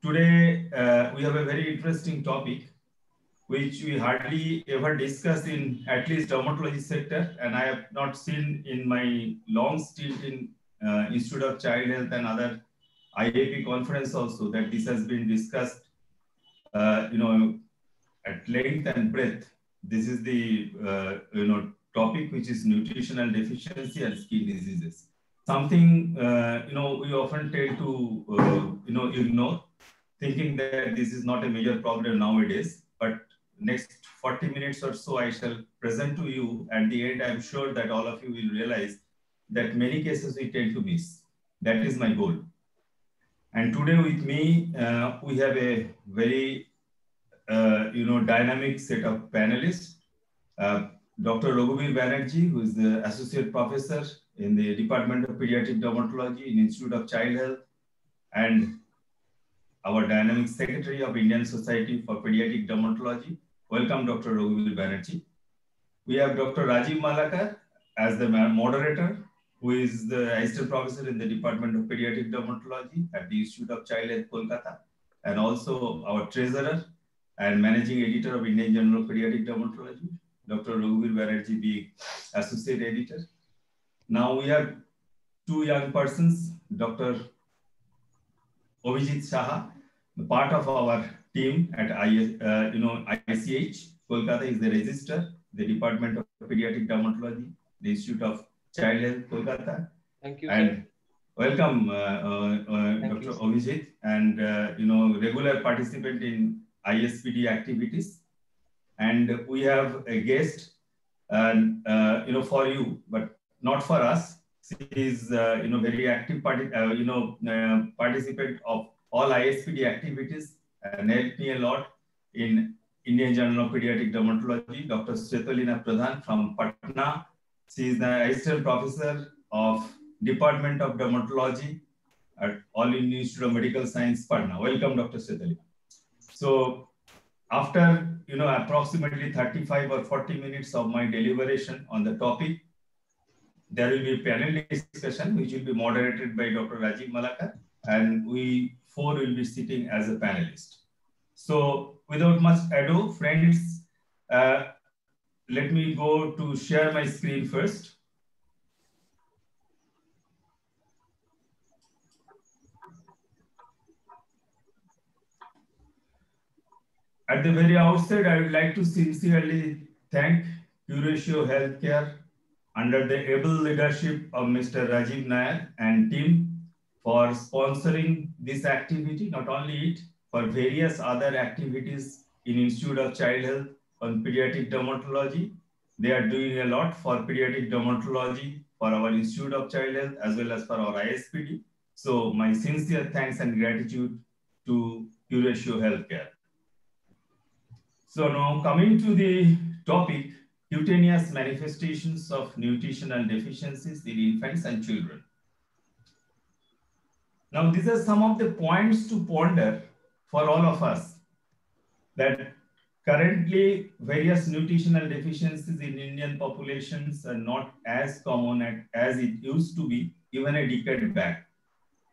Today, we have a very interesting topic, which we hardly ever discuss in at least dermatology sector, and I have not seen in my long stint in Institute of Child Health and other IAP conference also that this has been discussed, at length and breadth. This is the topic, which is nutritional deficiency and skin diseases. Something we often tend to ignore, thinking that this is not a major problem nowadays. But next 40 minutes or so, I shall present to you. At the end, I'm sure that all of you will realize that many cases we tend to miss. That is my goal. And today with me, we have a very dynamic set of panelists. Dr. Raghubir Banerjee, who is the Associate Professor in the Department of Pediatric Dermatology in Institute of Child Health, and our dynamic Secretary of Indian Society for Pediatric Dermatology. Welcome, Dr. Raghubir Banerjee. We have Dr. Rajiv Malakar as the moderator, who is the Assistant Professor in the Department of Pediatric Dermatology at the Institute of Child Health, Kolkata, and also our Treasurer and Managing Editor of Indian Journal of Pediatric Dermatology, Dr. Raghubir Banerjee being Associate Editor. Now we have two young persons, Dr. Abhijit Saha, the part of our team at ICH, Kolkata is the Registrar, the Department of Pediatric Dermatology, the Institute of Child Health, Kolkata. Thank you, and sir. Welcome, Dr. Abhijit, and regular participant in ISPD activities. And we have a guest, for you, but not for us. She is, very active participant of all ISPD activities and helped me a lot in Indian Journal of Pediatric Dermatology. Dr. Svetolina Pradhan from Patna. She is the Assistant Professor of Department of Dermatology at All India Institute of Medical Science, Patna. Welcome, Dr. Svetolina. So after approximately 35 or 40 minutes of my deliberation on the topic, there will be a panel discussion which will be moderated by Dr. Rajiv Malakar, and we four will be sitting as a panelist. So without much ado, friends, let me go to share my screen first. At the very outset, I would like to sincerely thank Curatio Healthcare under the able leadership of Mr. Rajiv Nair and team for sponsoring this activity, not only it, for various other activities in Institute of Child Health on pediatric dermatology. They are doing a lot for pediatric dermatology, for our Institute of Child Health, as well as for our ISPD. So my sincere thanks and gratitude to Curatio Healthcare. So now coming to the topic, cutaneous manifestations of nutritional deficiencies in infants and children. Now, these are some of the points to ponder for all of us, that currently various nutritional deficiencies in Indian populations are not as common as it used to be even a decade back.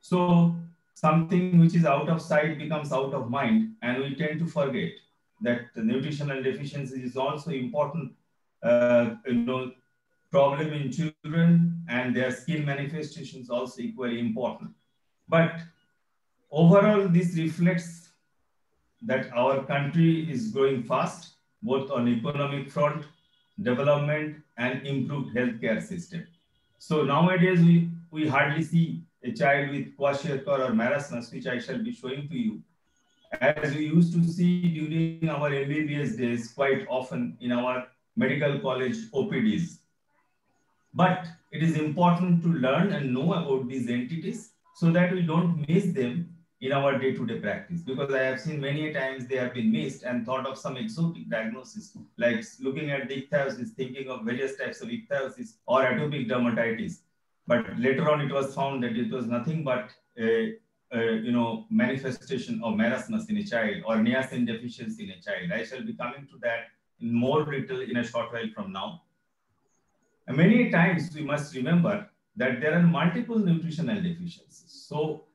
So something which is out of sight becomes out of mind, and we tend to forget that the nutritional deficiency is also important problem in children, and their skin manifestations also equally important. But overall, this reflects that our country is growing fast, both on economic front, development, and improved healthcare system. So nowadays, we hardly see a child with kwashiorkor or marasmus, which I shall be showing to you, as we used to see during our MBBS days quite often in our medical college OPDs. But it is important to learn and know about these entities so that we don't miss them in our day-to-day practice, because I have seen many times they have been missed and thought of some exotic diagnosis, like looking at the ichthyosis, thinking of various types of ichthyosis or atopic dermatitis. But later on, it was found that it was nothing but a manifestation of marasmus in a child or niacin deficiency in a child. I shall be coming to that in more detail in a short while from now. And many times we must remember that there are multiple nutritional deficiencies. So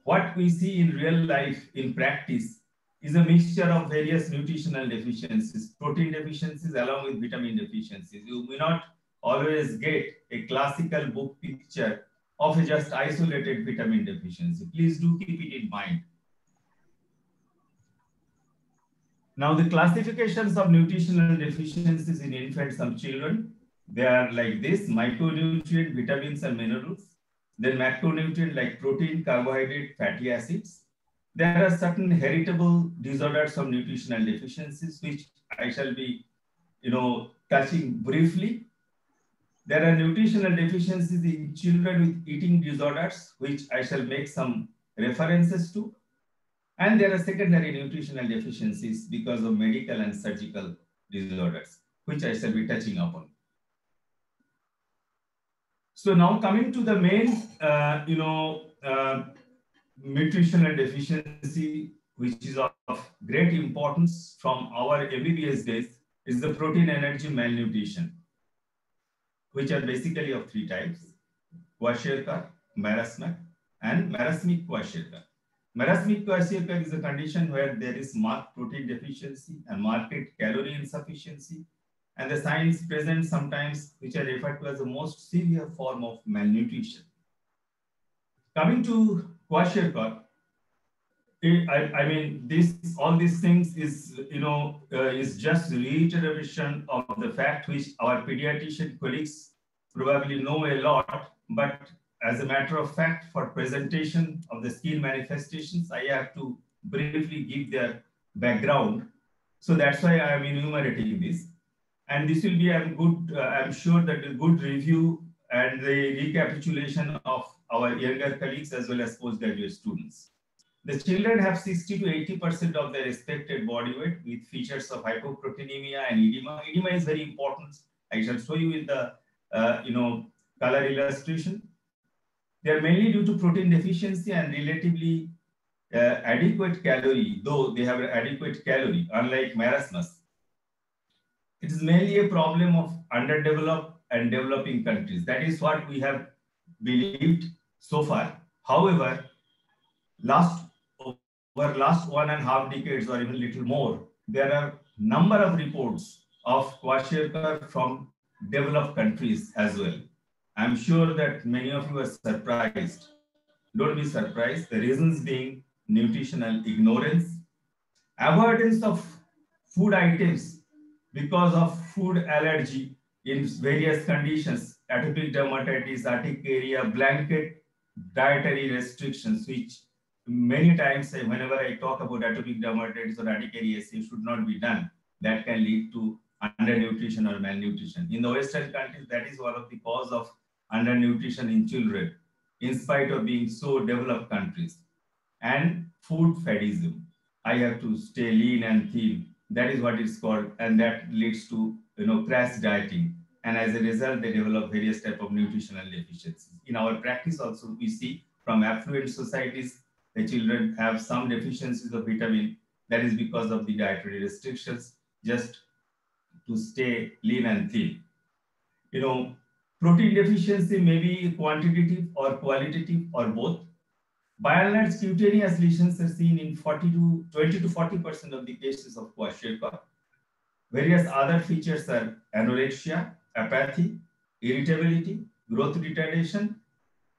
what we see in real life, in practice, is a mixture of various nutritional deficiencies, protein deficiencies along with vitamin deficiencies. You may not always get a classical book picture of a just isolated vitamin deficiency. Please do keep it in mind. Now, the classifications of nutritional deficiencies in infants and children, they are like this: micronutrient, vitamins and minerals, then macronutrient like protein, carbohydrate, fatty acids. There are certain heritable disorders of nutritional deficiencies, which I shall be, touching briefly. There are nutritional deficiencies in children with eating disorders, which I shall make some references to. And there are secondary nutritional deficiencies because of medical and surgical disorders, which I shall be touching upon. So now coming to the main, nutritional deficiency, which is of great importance from our MBBS days, is the protein energy malnutrition, which are basically of three types: kwashiorkor, marasmic, and marasmic kwashiorkor. Marasmic kwashiorkor is a condition where there is marked protein deficiency and marked calorie insufficiency, and the signs present sometimes, which are referred to as the most severe form of malnutrition. Coming to kwashiorkor, I mean, all these things is, is just reiteration of the fact which our pediatrician colleagues probably know a lot, but as a matter of fact, for presentation of the skin manifestations, I have to briefly give their background. So that's why I am enumerating this. And this will be I'm sure that a good review and the recapitulation of our younger colleagues as well as postgraduate students. The children have 60 to 80% of their expected body weight with features of hypoproteinemia and edema. Edema is very important. I shall show you in the color illustration. They are mainly due to protein deficiency and relatively adequate calorie, though they have adequate calorie, unlike marasmus. It is mainly a problem of underdeveloped and developing countries. That is what we have believed so far. However, last 1.5 decades or even little more, there are number of reports of kwashiorkor from developed countries as well. I'm sure that many of you are surprised. Don't be surprised. The reasons being nutritional ignorance, avoidance of food items because of food allergy in various conditions, atopic dermatitis, urticaria, blanket dietary restrictions, which many times whenever I talk about atopic dermatitis or urticaria, it should not be done. That can lead to undernutrition or malnutrition. In the Western countries, that is one of the cause of undernutrition in children, in spite of being so developed countries. And food fadism. I have to stay lean and thin. That is what it's called, and that leads to crash dieting. And as a result, they develop various types of nutritional deficiencies. In our practice, also we see from affluent societies, the children have some deficiencies of vitamin. That is because of the dietary restrictions, just to stay lean and thin. Protein deficiency may be quantitative or qualitative or both. By and large, cutaneous lesions are seen in 20 to 40% of the cases of kwashiorkor. Various other features are anorexia, apathy, irritability, growth retardation,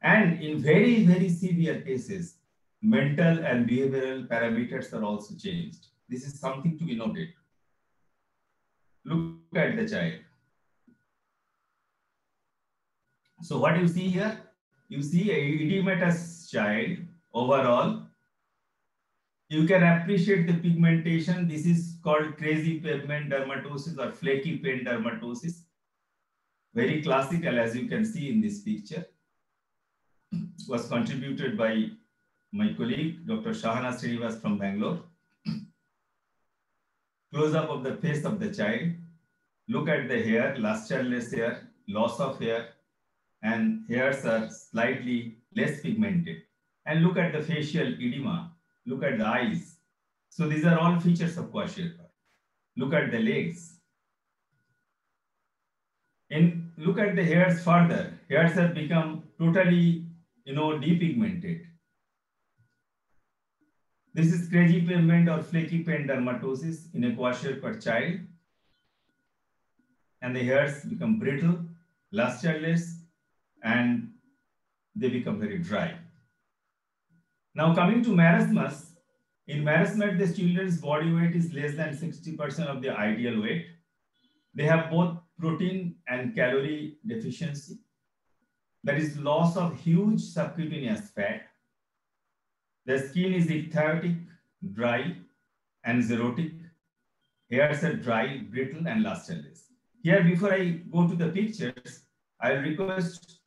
and in very, very severe cases, mental and behavioral parameters are also changed. This is something to be noted. Look at the child. So what you see here? You see a edematous child overall. You can appreciate the pigmentation. This is called crazy pigment dermatosis or flaky paint dermatosis. Very classical, as you can see in this picture. Was contributed by my colleague, Dr. Shahana Srinivas from Bangalore. Close-up of the face of the child. Look at the hair, lusterless hair, loss of hair, and hairs are slightly less pigmented. And look at the facial edema. Look at the eyes. So these are all features of kwashiorkor. Look at the legs. And look at the hairs further. Hairs have become totally, depigmented. This is crazy pavement or flaky paint dermatosis in a kwashiorkor child. And the hairs become brittle, lusterless, and they become very dry. Now coming to marasmus, in marasmus, the children's body weight is less than 60% of the ideal weight. They have both protein and calorie deficiency. There is loss of huge subcutaneous fat. The skin is ichthyotic, dry, and xerotic. Hairs are dry, brittle, and lusterless. Here, before I go to the pictures, I'll request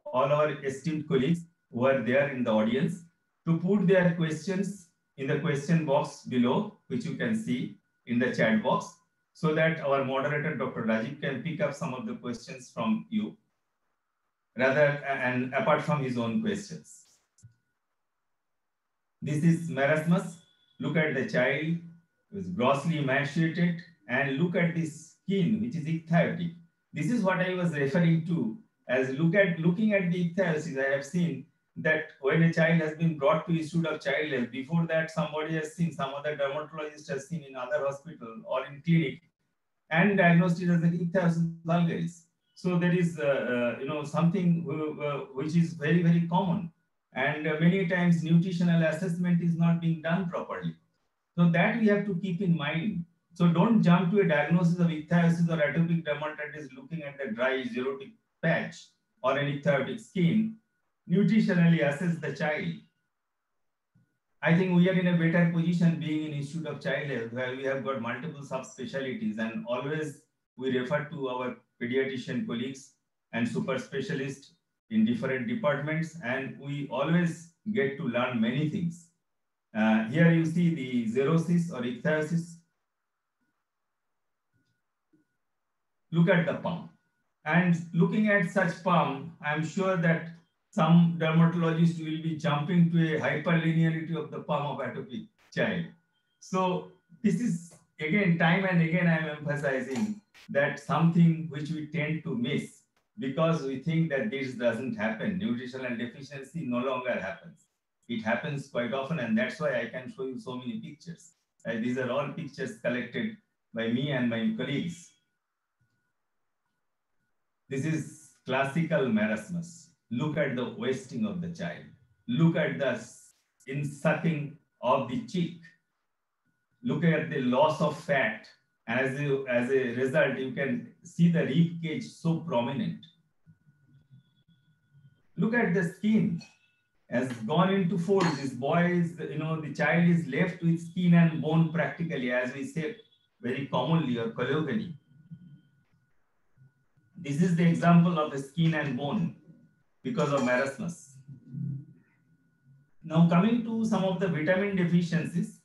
all our esteemed colleagues who are there in the audience to put their questions in the question box below, which you can see in the chat box, so that our moderator, Dr. Rajiv, can pick up some of the questions from you, rather, and apart from his own questions. This is marasmus. Look at the child who is grossly emaciated, and look at the skin, which is ichthyotic. This is what I was referring to as looking at the ichthyosis. I have seen that when a child has been brought to Institute of Child Health, before that somebody has seen, some other dermatologist has seen in other hospital or in clinic, and diagnosed it as an ichthyosis vulgaris. So there is something which is very, very common. And many times nutritional assessment is not being done properly. So that we have to keep in mind. So don't jump to a diagnosis of ichthyosis or atopic dermatitis looking at the dry xerotic patch or an ichthyotic skin. Nutritionally assess the child. I think we are in a better position being in Institute of Child Health, where we have got multiple subspecialties, and always we refer to our pediatrician colleagues and super specialists in different departments, and we always get to learn many things. Here you see the xerosis or ichthyosis. Look at the palm. And looking at such palm, I'm sure that some dermatologists will be jumping to a hyperlinearity of the palm of atopic child. So this is, again, time and again, I'm emphasizing that something which we tend to miss because we think that this doesn't happen. Nutritional deficiency no longer happens. It happens quite often, and that's why I can show you so many pictures. These are all pictures collected by me and my colleagues. This is classical marasmus. Look at the wasting of the child. Look at the insucking of the cheek. Look at the loss of fat. As a result, you can see the rib cage so prominent. Look at the skin has gone into folds. This boy is, the child is left with skin and bone practically, as we say very commonly or colloquially. This is the example of the skin and bone because of marasmus. Now coming to some of the vitamin deficiencies.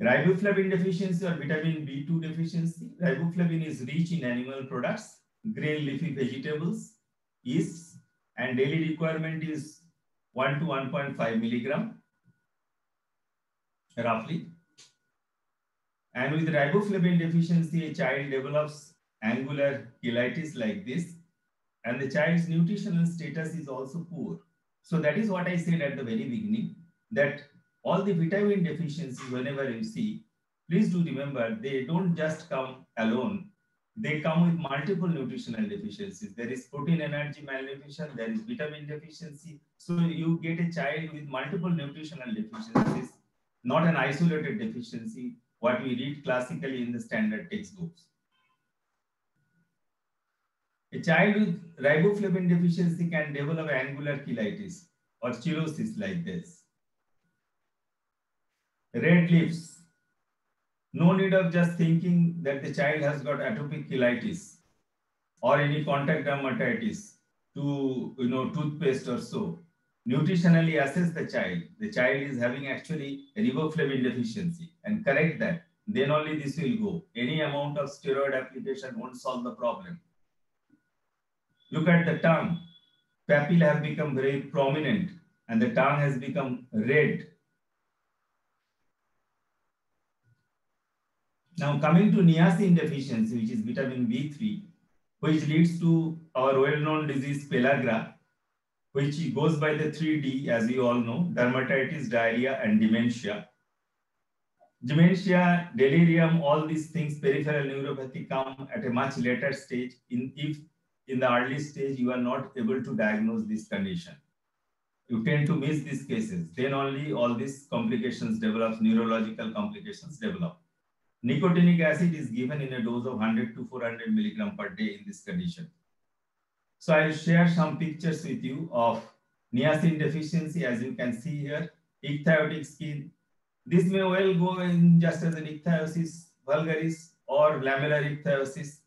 Riboflavin deficiency or vitamin B2 deficiency. Riboflavin is rich in animal products, green leafy vegetables, yeasts, and daily requirement is 1 to 1.5 milligram, roughly. And with riboflavin deficiency, a child develops angular cheilitis like this, and the child's nutritional status is also poor. So that is what I said at the very beginning, that all the vitamin deficiencies, whenever you see, please do remember, they don't just come alone. They come with multiple nutritional deficiencies. There is protein energy malnutrition, there is vitamin deficiency. So you get a child with multiple nutritional deficiencies, not an isolated deficiency, what we read classically in the standard textbooks. A child with riboflavin deficiency can develop angular cheilitis or cirrhosis like this. Red lips. No need of just thinking that the child has got atopic cheilitis or any contact dermatitis to toothpaste or so. Nutritionally assess the child. The child is having actually a riboflavin deficiency and correct that. Then only this will go. Any amount of steroid application won't solve the problem. Look at the tongue. Papillae have become very prominent and the tongue has become red. Now coming to niacin deficiency, which is vitamin B3, which leads to our well-known disease pellagra. which goes by the 3D, as you all know: dermatitis, diarrhea, and dementia. Dementia, delirium, all these things, peripheral neuropathy, come at a much later stage. If in the early stage you are not able to diagnose this condition, you tend to miss these cases. Then only all these complications develop, neurological complications develop. Nicotinic acid is given in a dose of 100 to 400 milligram per day in this condition. So I'll share some pictures with you of niacin deficiency. As you can see here, ichthyotic skin. This may well go in just as an ichthyosis vulgaris or lamellar ichthyosis,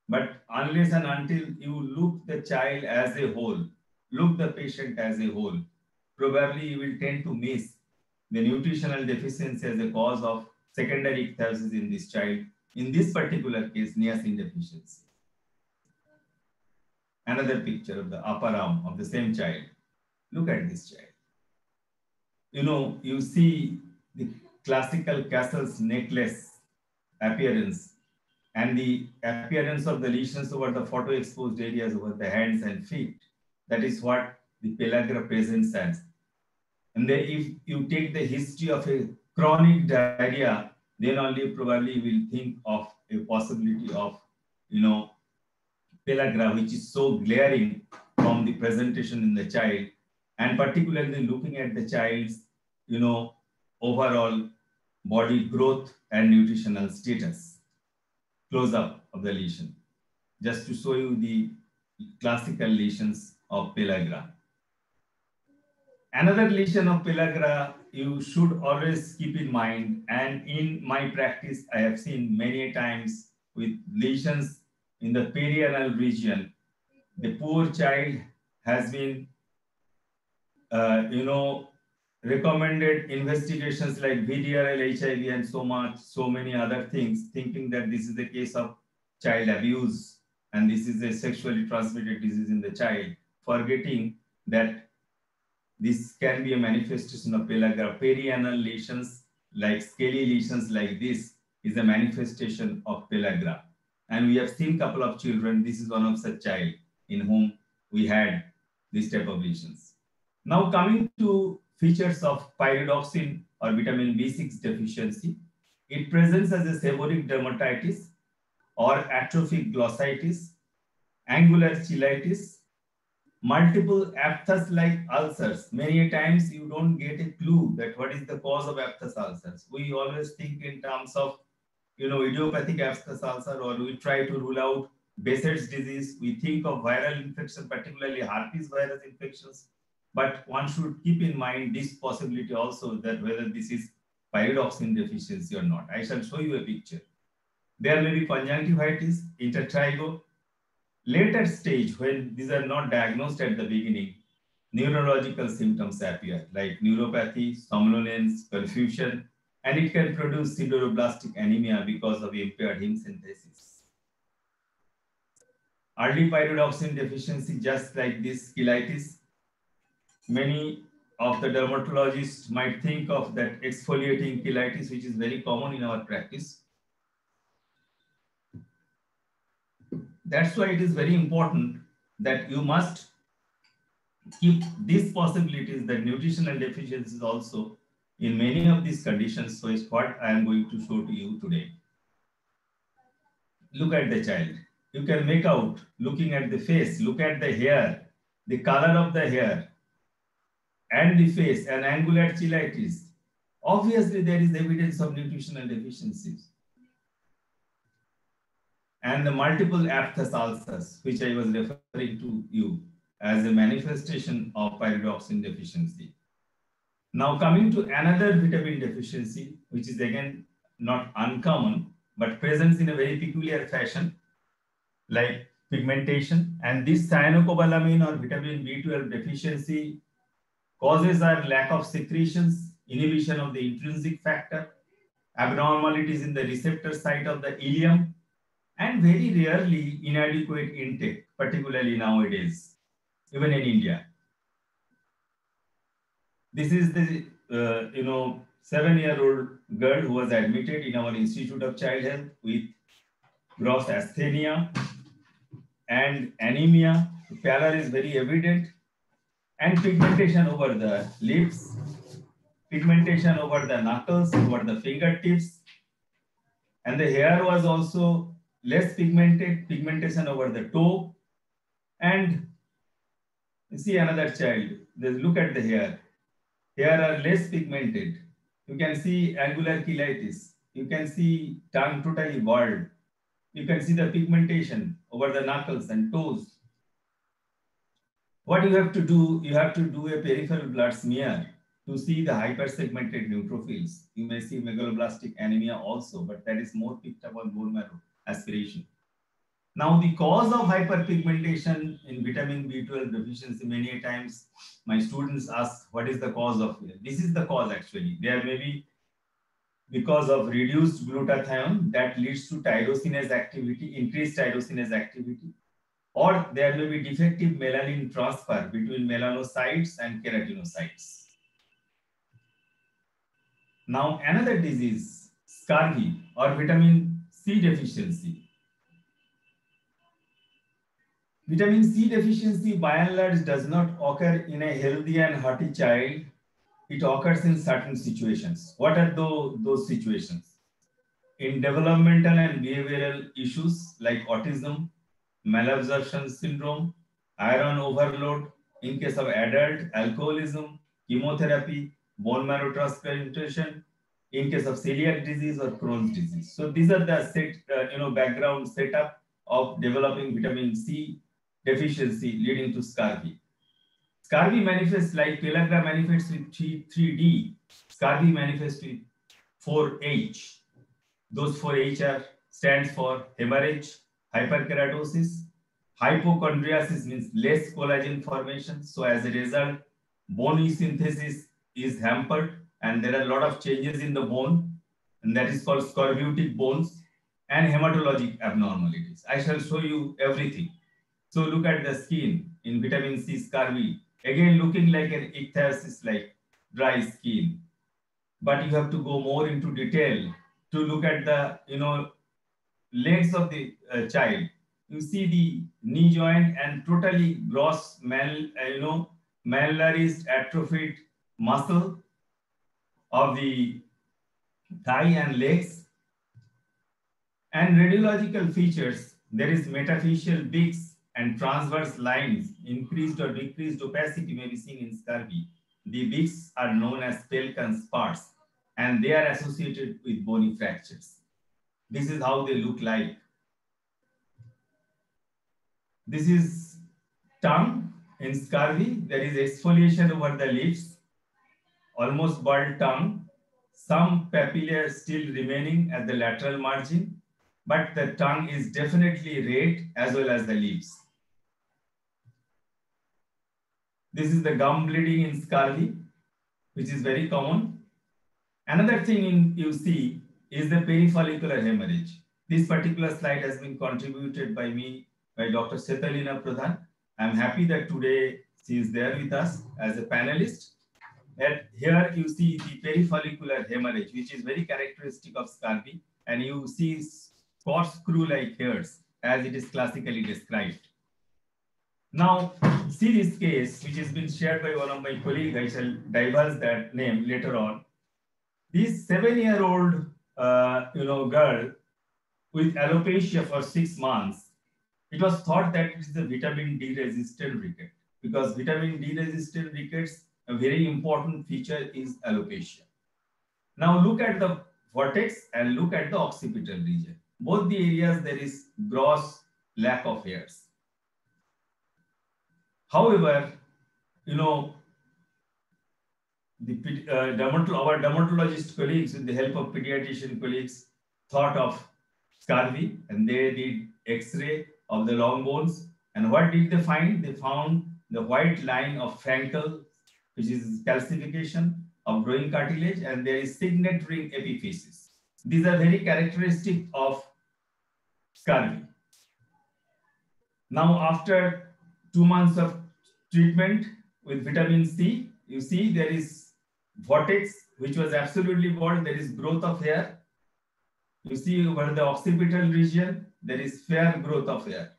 but unless and until you look the child as a whole, look the patient as a whole, probably you will tend to miss the nutritional deficiency as a cause of secondary ichthyosis in this child. In this particular case, niacin deficiency. Another picture of the upper arm of the same child. Look at this child. You see the classical castle's necklace appearance and the appearance of the lesions over the photoexposed areas over the hands and feet. That is what the pellagra presents as. And then if you take the history of a chronic diarrhea, then only probably you will think of a possibility of, pellagra, which is so glaring from the presentation in the child, and particularly looking at the child's, overall body growth and nutritional status. Close up of the lesion, just to show you the classical lesions of pellagra. Another lesion of pellagra you should always keep in mind, and in my practice, I have seen many times with lesions in the perianal region. The poor child has been, recommended investigations like VDRL, HIV, and so many other things, thinking that this is the case of child abuse and this is a sexually transmitted disease in the child, forgetting that this can be a manifestation of pellagra. Perianal lesions, like scaly lesions like this, is a manifestation of pellagra. And we have seen a couple of children. This is one of such child in whom we had this type of lesions. Now coming to features of pyridoxine or vitamin B6 deficiency, it presents as a seborrheic dermatitis or atrophic glossitis, angular cheilitis, multiple aphthous-like ulcers. Many times you don't get a clue that what is the cause of aphthous ulcers. We always think in terms of, idiopathic aphthous ulcer, or we try to rule out Behçet's disease. We think of viral infection, particularly herpes virus infections. But one should keep in mind this possibility also, that whether this is pyridoxine deficiency or not. I shall show you a picture. There may be conjunctivitis, intertrigo. Later stage, when these are not diagnosed at the beginning, neurological symptoms appear like neuropathy, somnolence, confusion, and it can produce sideroblastic anemia because of impaired heme synthesis. Early pyridoxine deficiency, just like this cheilitis, many of the dermatologists might think of that exfoliating cheilitis, which is very common in our practice. That's why it is very important that you must keep these possibilities, that nutritional deficiencies also in many of these conditions. So is what I am going to show to you today. Look at the child. You can make out, looking at the face, look at the hair, the color of the hair and the face, and angular cheilitis. Obviously, there is evidence of nutritional deficiencies. And the multiple aphthous ulcers, which I was referring to you as a manifestation of pyridoxine deficiency. Now coming to another vitamin deficiency, which is again not uncommon, but presents in a very peculiar fashion, like pigmentation. And this cyanocobalamin or vitamin B12 deficiency causes are lack of secretions, inhibition of the intrinsic factor, abnormalities in the receptor site of the ileum, and very rarely inadequate intake, particularly nowadays, even in India. This is the 7-year-old girl who was admitted in our Institute of Child Health with gross asthenia and anemia. The pallor is very evident, and pigmentation over the lips, pigmentation over the knuckles, over the fingertips, and the hair was also less pigmented, pigmentation over the toe. And you see another child, look at the hair. Hair are less pigmented. You can see angular cheilitis. You can see tongue totally bald. You can see the pigmentation over the knuckles and toes. What you have to do, you have to do a peripheral blood smear to see the hypersegmented neutrophils. You may see megaloblastic anemia also, but that is more picked up on bone marrow aspiration. Now, the cause of hyperpigmentation in vitamin B12 deficiency, many times my students ask, what is the cause of it? This is the cause actually. There may be because of reduced glutathione that leads to tyrosinase activity, increased tyrosinase activity, or there may be defective melanin transfer between melanocytes and keratinocytes. Now, another disease, scurvy or vitamin C deficiency. Vitamin C deficiency by and large does not occur in a healthy and hearty child. It occurs in certain situations. What are those situations? In developmental and behavioral issues like autism, malabsorption syndrome, iron overload, in case of adult, alcoholism, chemotherapy, bone marrow transplantation, in case of celiac disease or Crohn's disease. So these are the background setup of developing vitamin C deficiency leading to scurvy. Scurvy manifests like pellagra manifests with 3D. Scurvy manifests with 4H. Those 4H stands for hemorrhage, hyperkeratosis. Hypochondriasis means less collagen formation. So as a result, bone synthesis is hampered and there are a lot of changes in the bone, and that is called scorbutic bones and hematologic abnormalities. I shall show you everything. So look at the skin in vitamin C scurvy, again looking like an ichthyosis, like dry skin. But you have to go more into detail to look at the legs of the child. You see the knee joint and totally gross malnourished atrophied muscle of the thigh and legs. And radiological features, there is metaphyseal beaks and transverse lines, increased or decreased opacity may be seen in scurvy. The beaks are known as Pelkan spars, and they are associated with bony fractures. This is how they look like. This is tongue in scurvy. There is exfoliation over the lips, almost bald tongue, some papillae still remaining at the lateral margin, but the tongue is definitely red as well as the lips. This is the gum bleeding in scurvy, which is very common. Another thing you see is the perifollicular hemorrhage. This particular slide has been contributed by me, by Dr. Setalina Pradhan. I'm happy that today she is there with us as a panelist. And here you see the perifollicular hemorrhage, which is very characteristic of scurvy. And you see corkscrew-like hairs, as it is classically described. Now, see this case, which has been shared by one of my colleagues. I shall divulge that name later on. This 7-year-old, girl with alopecia for 6 months, it was thought that it is a vitamin D resistant ricket, because vitamin D resistant rickets, a very important feature is alopecia. Now look at the vertex and look at the occipital region. Both the areas there is gross lack of hairs. However, our dermatologist colleagues, with the help of pediatrician colleagues, thought of scurvy, and they did X-ray of the long bones. And what did they find? They found the white line of Frankel, which is calcification of growing cartilage, and there is signet ring epiphysis. These are very characteristic of scurvy. Now, after 2 months of treatment with vitamin C, you see there is vertex, which was absolutely bald. There is growth of hair. You see over the occipital region, there is fair growth of hair.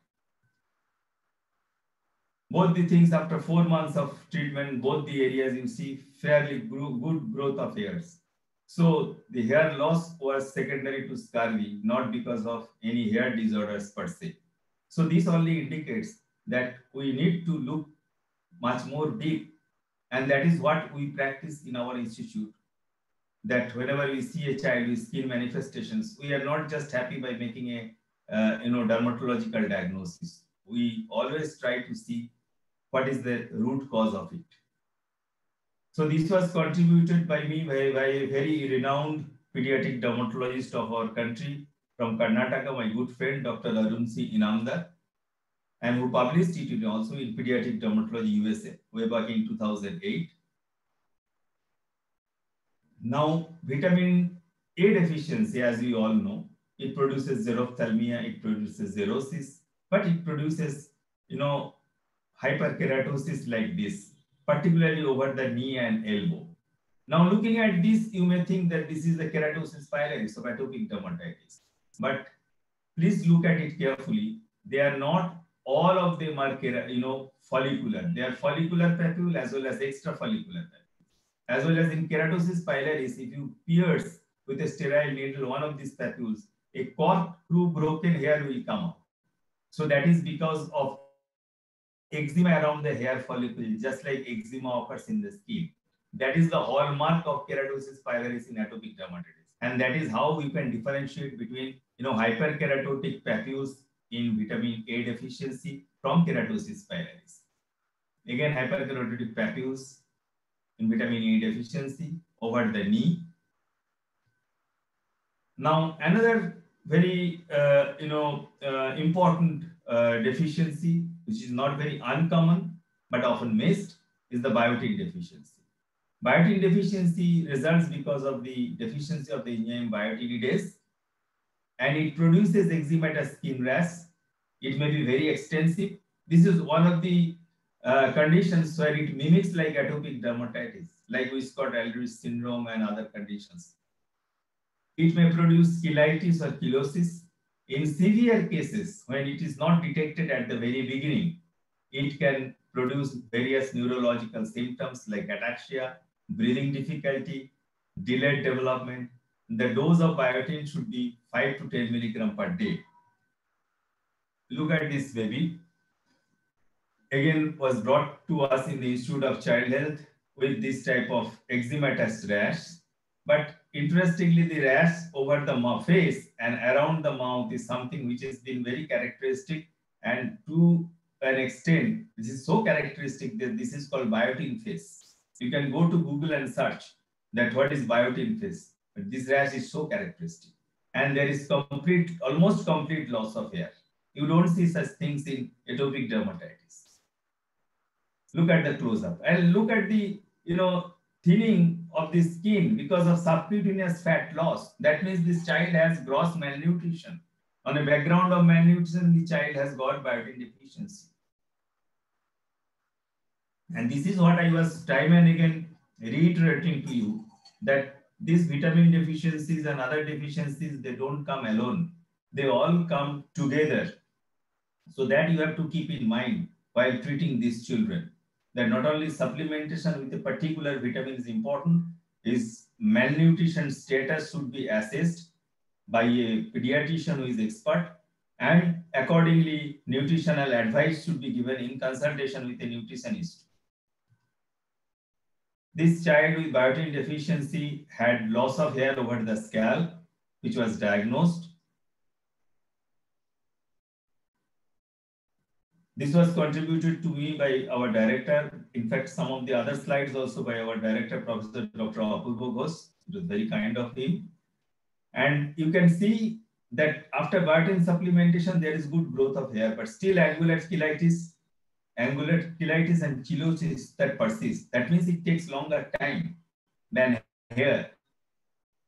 Both the things after 4 months of treatment, both the areas you see fairly good growth of hairs. So the hair loss was secondary to scurvy, not because of any hair disorders per se. So this only indicates that we need to look much more deep, and that is what we practice in our institute. That whenever we see a child with skin manifestations, we are not just happy by making a dermatological diagnosis. We always try to see what is the root cause of it. So this was contributed by me by a very renowned pediatric dermatologist of our country from Karnataka, my good friend, Dr. Arun C. Inamdar, and who published it also in Pediatric Dermatology USA way back in 2008. Now, vitamin A deficiency, as we all know, it produces xerophthalmia, it produces xerosis, but it produces, hyperkeratosis like this, particularly over the knee and elbow. Now, looking at this, you may think that this is the keratosis pilaris of atopic dermatitis. But please look at it carefully. They are not all of them are follicular. They are follicular papule as well as extrafollicular papule. As well as in keratosis pilaris, if you pierce with a sterile needle one of these papules, a corkscrew broken hair will come out. So that is because of eczema around the hair follicle, just like eczema occurs in the skin. That is the hallmark of keratosis pilaris in atopic dermatitis. And that is how we can differentiate between hyperkeratotic papules in vitamin A deficiency from keratosis pilaris. Again, hyperkeratotic papules in vitamin A deficiency over the knee. Now, another very important deficiency, which is not very uncommon but often missed, is the biotin deficiency. Biotin deficiency results because of the deficiency of the enzyme biotinidase, and it produces eczematous skin rash. It may be very extensive. This is one of the conditions where it mimics like atopic dermatitis, like Wiskott-Aldrich syndrome and other conditions. It may produce cheilitis or cheilosis. In severe cases, when it is not detected at the very beginning, it can produce various neurological symptoms like ataxia, breathing difficulty, delayed development. The dose of biotin should be 5 to 10 milligram per day. Look at this baby. Again, was brought to us in the Institute of Child Health with this type of eczematous rash. But interestingly, the rash over the face and around the mouth is something which has been very characteristic, and to an extent, this is so characteristic that this is called biotin face. You can go to Google and search that what is biotin face. But this rash is so characteristic. And there is almost complete loss of hair. You don't see such things in atopic dermatitis. Look at the close-up and look at the, thinning of the skin because of subcutaneous fat loss. That means this child has gross malnutrition. On a background of malnutrition, the child has got biotin deficiency. And this is what I was time and again reiterating to you, that these vitamin deficiencies and other deficiencies, they don't come alone. They all come together. So that you have to keep in mind while treating these children, that not only supplementation with a particular vitamin is important, is malnutrition status should be assessed by a pediatrician who is expert, and accordingly nutritional advice should be given in consultation with a nutritionist. This child with biotin deficiency had loss of hair over the scalp, which was diagnosed. This was contributed to me by our director. In fact, some of the other slides also by our director, Professor Dr. Apurva Ghosh. It was very kind of him. And you can see that after biotin supplementation, there is good growth of hair, but still angular cheilitis and cheilosis that persist. That means it takes longer time than hair.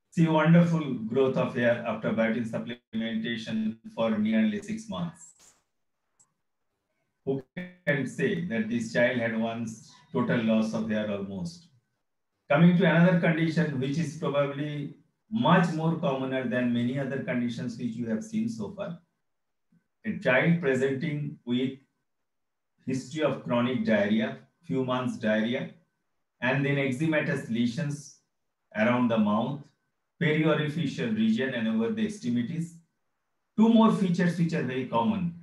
See wonderful growth of hair after biotin supplementation for nearly 6 months. Who can say that this child had once total loss of hair almost? Coming to another condition, which is probably much more commoner than many other conditions which you have seen so far. A child presenting with history of chronic diarrhea, few months diarrhea, and then eczematous lesions around the mouth, periorificial region and over the extremities. Two more features which are very common.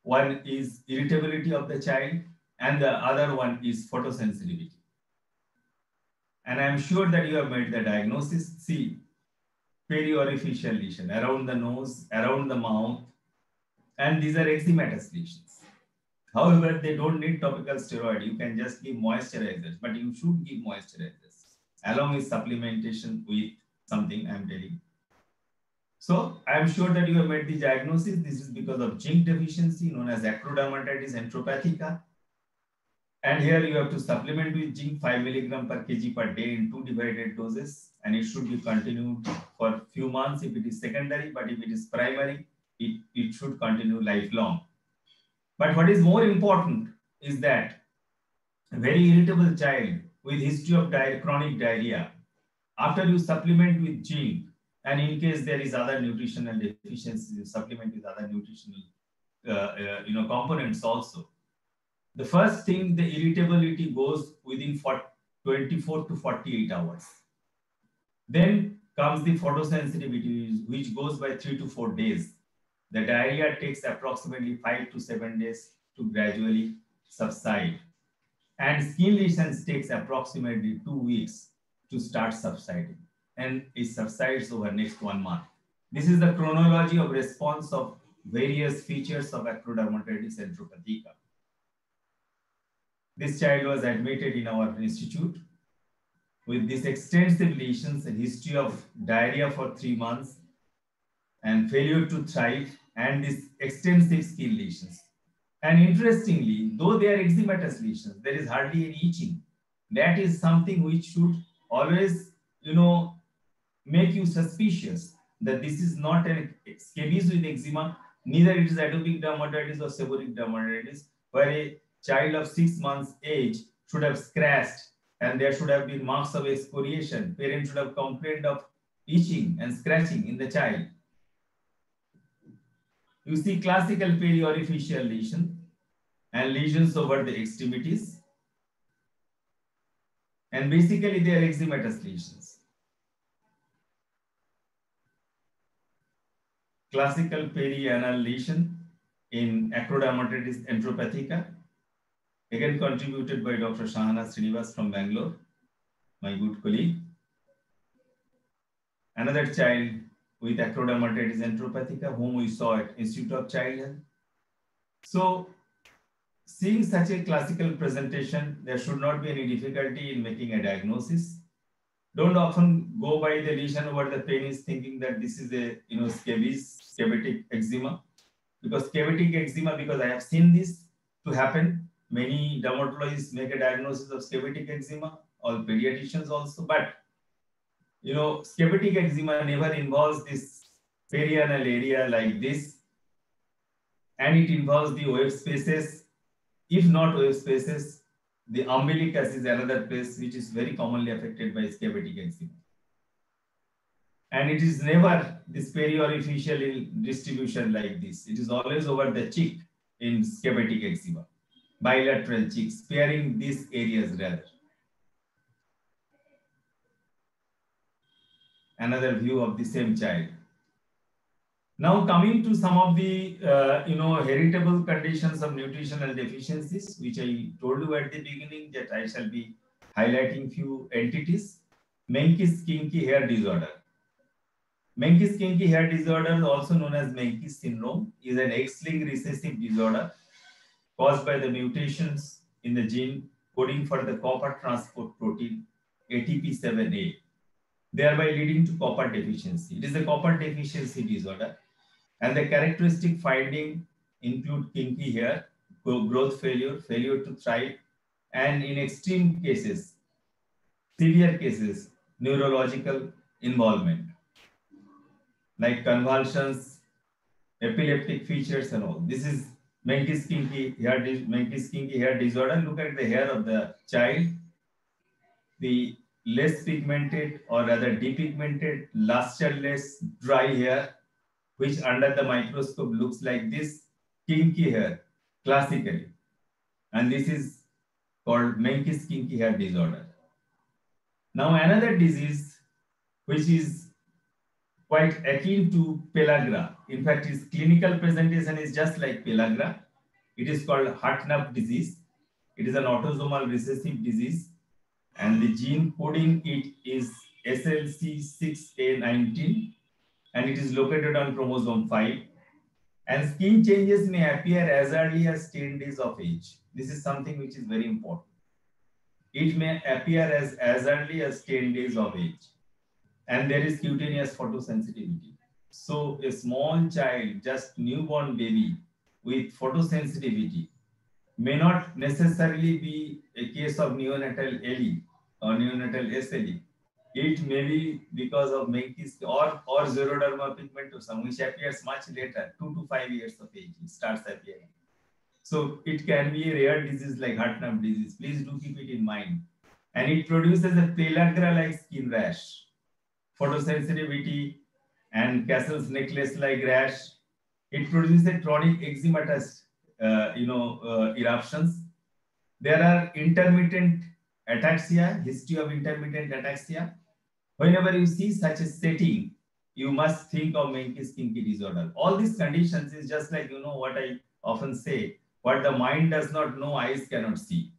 One is irritability of the child, and the other one is photosensitivity. And I'm sure that you have made the diagnosis. See, periorificial lesion around the nose, around the mouth, and these are eczematous lesions. However, they don't need topical steroid. You can just give moisturizers, but you should give moisturizers along with supplementation with something I'm telling. So I'm sure that you have made the diagnosis. This is because of zinc deficiency known as acrodermatitis enteropathica. And here you have to supplement with zinc 5 milligram per kg per day in 2 divided doses. And it should be continued for a few months if it is secondary, but if it is primary, it should continue lifelong. But what is more important is that a very irritable child with history of chronic diarrhea, after you supplement with zinc, and in case there is other nutritional deficiencies, you supplement with other nutritional components also. The first thing, the irritability goes within 24 to 48 hours. Then comes the photosensitivity, which goes by 3 to 4 days. The diarrhea takes approximately 5 to 7 days to gradually subside. And skin lesions takes approximately 2 weeks to start subsiding. And it subsides over next 1 month. This is the chronology of response of various features of acrodermatitis enteropathica. This child was admitted in our institute with these extensive lesions, a history of diarrhea for 3 months, and failure to thrive, and these extensive skin lesions. And interestingly, though they are eczematous lesions, there is hardly any itching. That is something which should always, make you suspicious that this is not an scabies with eczema, neither it is atopic dermatitis or seborrheic dermatitis, where a child of 6 months age should have scratched and there should have been marks of excoriation. Parents should have complained of itching and scratching in the child. You see classical periorificial lesion and lesions over the extremities. And basically they are eczematous lesions. Classical perianal lesion in acrodermatitis enteropathica, again contributed by Dr. Shahana Srinivas from Bangalore, my good colleague. Another child with acrodermatitis enteropathica whom we saw at Institute of Child Health. So, seeing such a classical presentation, there should not be any difficulty in making a diagnosis. Don't often go by the lesion over the penis thinking that this is a scabitic eczema, because scabitic eczema, because I have seen this to happen. Many dermatologists make a diagnosis of scabitic eczema, or pediatricians also, but scabitic eczema never involves this perianal area like this, and it involves the web spaces. If not web spaces, the umbilicus is another place which is very commonly affected by scabitic eczema. And it is never this periorificial distribution like this. It is always over the cheek in scabitic eczema, bilateral cheek, sparing these areas rather. Another view of the same child. Now coming to some of the heritable conditions of nutritional deficiencies, which I told you at the beginning that I shall be highlighting few entities. Menkes-Kinckey hair disorder. Menkes-Kinckey hair disorder, also known as Menkes syndrome, is an X-linked recessive disorder caused by the mutations in the gene coding for the copper transport protein ATP7A, thereby leading to copper deficiency. It is a copper deficiency disorder. And the characteristic finding include kinky hair, growth failure, failure to thrive, and in extreme cases, severe cases, neurological involvement, like convulsions, epileptic features and all. This is Menkes-Kinckey hair disorder. Look at the hair of the child. The less pigmented, or rather depigmented, lusterless, dry hair, which under the microscope looks like this, kinky hair, classically. And this is called Menkes kinky hair disorder. Now another disease which is quite akin to pellagra. In fact, its clinical presentation is just like pellagra. It is called Hartnup disease. It is an autosomal recessive disease, and the gene coding it is SLC6A19, and it is located on chromosome 5. And skin changes may appear as early as 10 days of age. This is something which is very important. It may appear as early as 10 days of age. And there is cutaneous photosensitivity. So a small child, just newborn baby with photosensitivity may not necessarily be a case of neonatal LE or neonatal SLE. It may be because of Menkes or xeroderma pigmentosum, which appears much later, 2 to 5 years of age, it starts appearing. So it can be a rare disease like Hartnup disease. Please do keep it in mind. And it produces a pellagra-like skin rash, photosensitivity, and Castle's necklace-like rash. It produces a chronic eczematous, eruptions. There are intermittent ataxia, history of intermittent ataxia. Whenever you see such a setting, you must think of Menkes kinky disorder. All these conditions is just like, what I often say, what the mind does not know, eyes cannot see.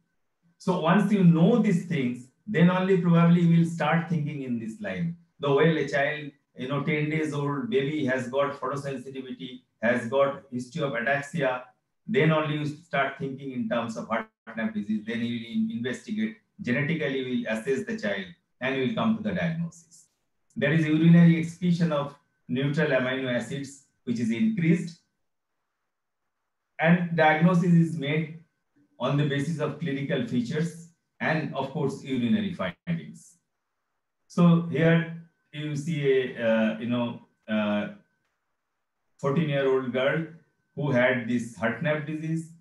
So once you know these things, then only probably you will start thinking in this line. The way a child, 10 days old baby has got photosensitivity, has got history of ataxia, then only you start thinking in terms of Hartnup disease. Then you will investigate, genetically will assess the child, and you will come to the diagnosis. There is urinary excretion of neutral amino acids, which is increased, and diagnosis is made on the basis of clinical features and, of course, urinary findings. So here you see a 14-year-old girl who had this Hartnup disease.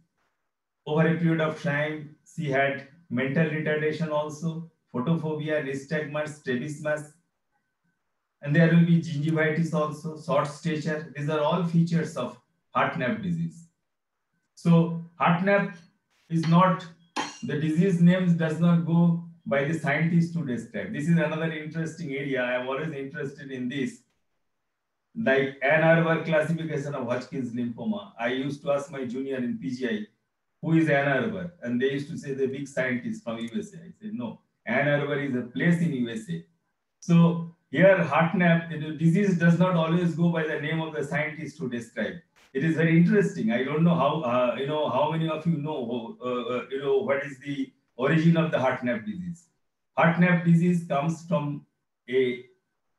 Over a period of time, she had mental retardation also, photophobia, nystagmus, strabismus, and there will be gingivitis also, short stature. These are all features of Hartnup disease. So Hartnup is not, the disease names does not go by the scientists to describe. This is another interesting area. I am always interested in this. Like Ann Arbor classification of Hodgkin's lymphoma. I used to ask my junior in PGI, who is Ann Arbor? And they used to say the big scientist from USA. I said, no, Ann Arbor is a place in USA. So here Hartnup, the disease does not always go by the name of the scientist to describe. It is very interesting. I don't know how, how many of you know, what is the origin of the Hartnup disease. Hartnup disease comes from a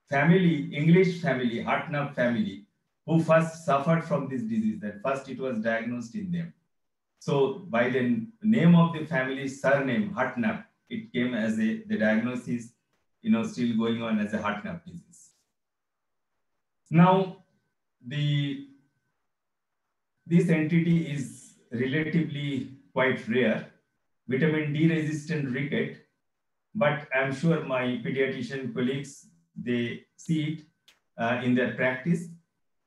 family, English family, Hartnup family, who first suffered from this disease. That first it was diagnosed in them. So by the name of the family surname, Hartnup, it came as the diagnosis, still going on as a Hartnup disease. Now, this entity is relatively quite rare, vitamin D resistant ricket, but I'm sure my pediatrician colleagues, they see it in their practice.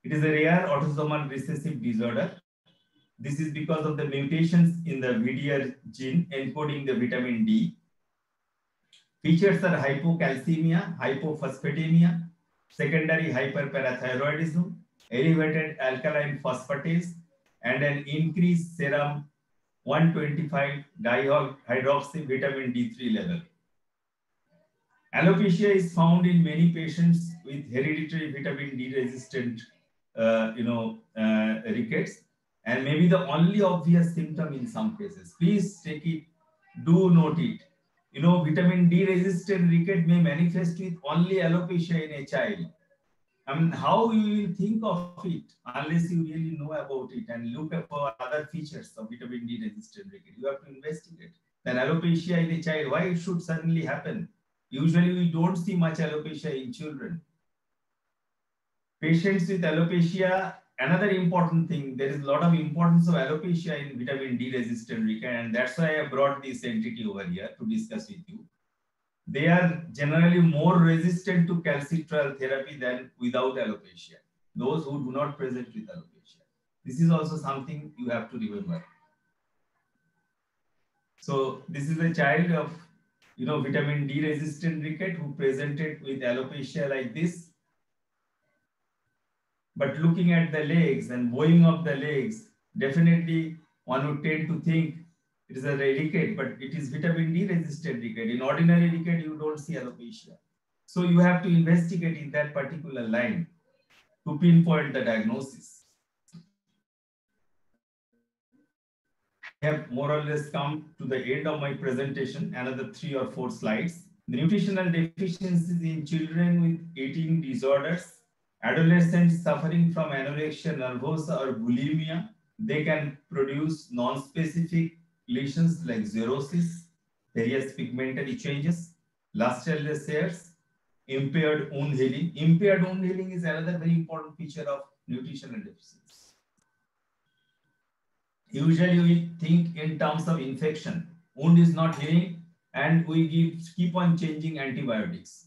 It is a rare autosomal recessive disorder. This is because of the mutations in the VDR gene encoding the vitamin D. Features are hypocalcemia, hypophosphatemia, secondary hyperparathyroidism, elevated alkaline phosphatase, and an increased serum 125 dihydroxy vitamin D3 level. Alopecia is found in many patients with hereditary vitamin D resistant rickets, and maybe the only obvious symptom in some cases. Please take it, do note it. Vitamin D resistant ricket may manifest with only alopecia in a child. I mean, how you will think of it unless you really know about it and look for other features of vitamin D resistant ricket? You have to investigate. Then alopecia in a child, why it should suddenly happen? Usually we don't see much alopecia in children. Patients with alopecia, another important thing, there is a lot of importance of alopecia in vitamin D resistant ricket, and that's why I brought this entity over here to discuss with you. They are generally more resistant to calcitriol therapy than without alopecia, those who do not present with alopecia. This is also something you have to remember. So this is a child of, vitamin D resistant ricket who presented with alopecia like this. But looking at the legs and bowing of the legs, definitely one would tend to think it is a ricket, but it is vitamin D resistant ricket. In ordinary ricket, you don't see alopecia. So you have to investigate in that particular line to pinpoint the diagnosis. I have more or less come to the end of my presentation, another 3 or 4 slides. The nutritional deficiencies in children with eating disorders, adolescents suffering from anorexia nervosa or bulimia, they can produce non-specific lesions like xerosis, various pigmentary changes, lustreless hairs, impaired wound healing. Impaired wound healing is another very important feature of nutritional deficiency. Usually we think in terms of infection. Wound is not healing and we keep on changing antibiotics.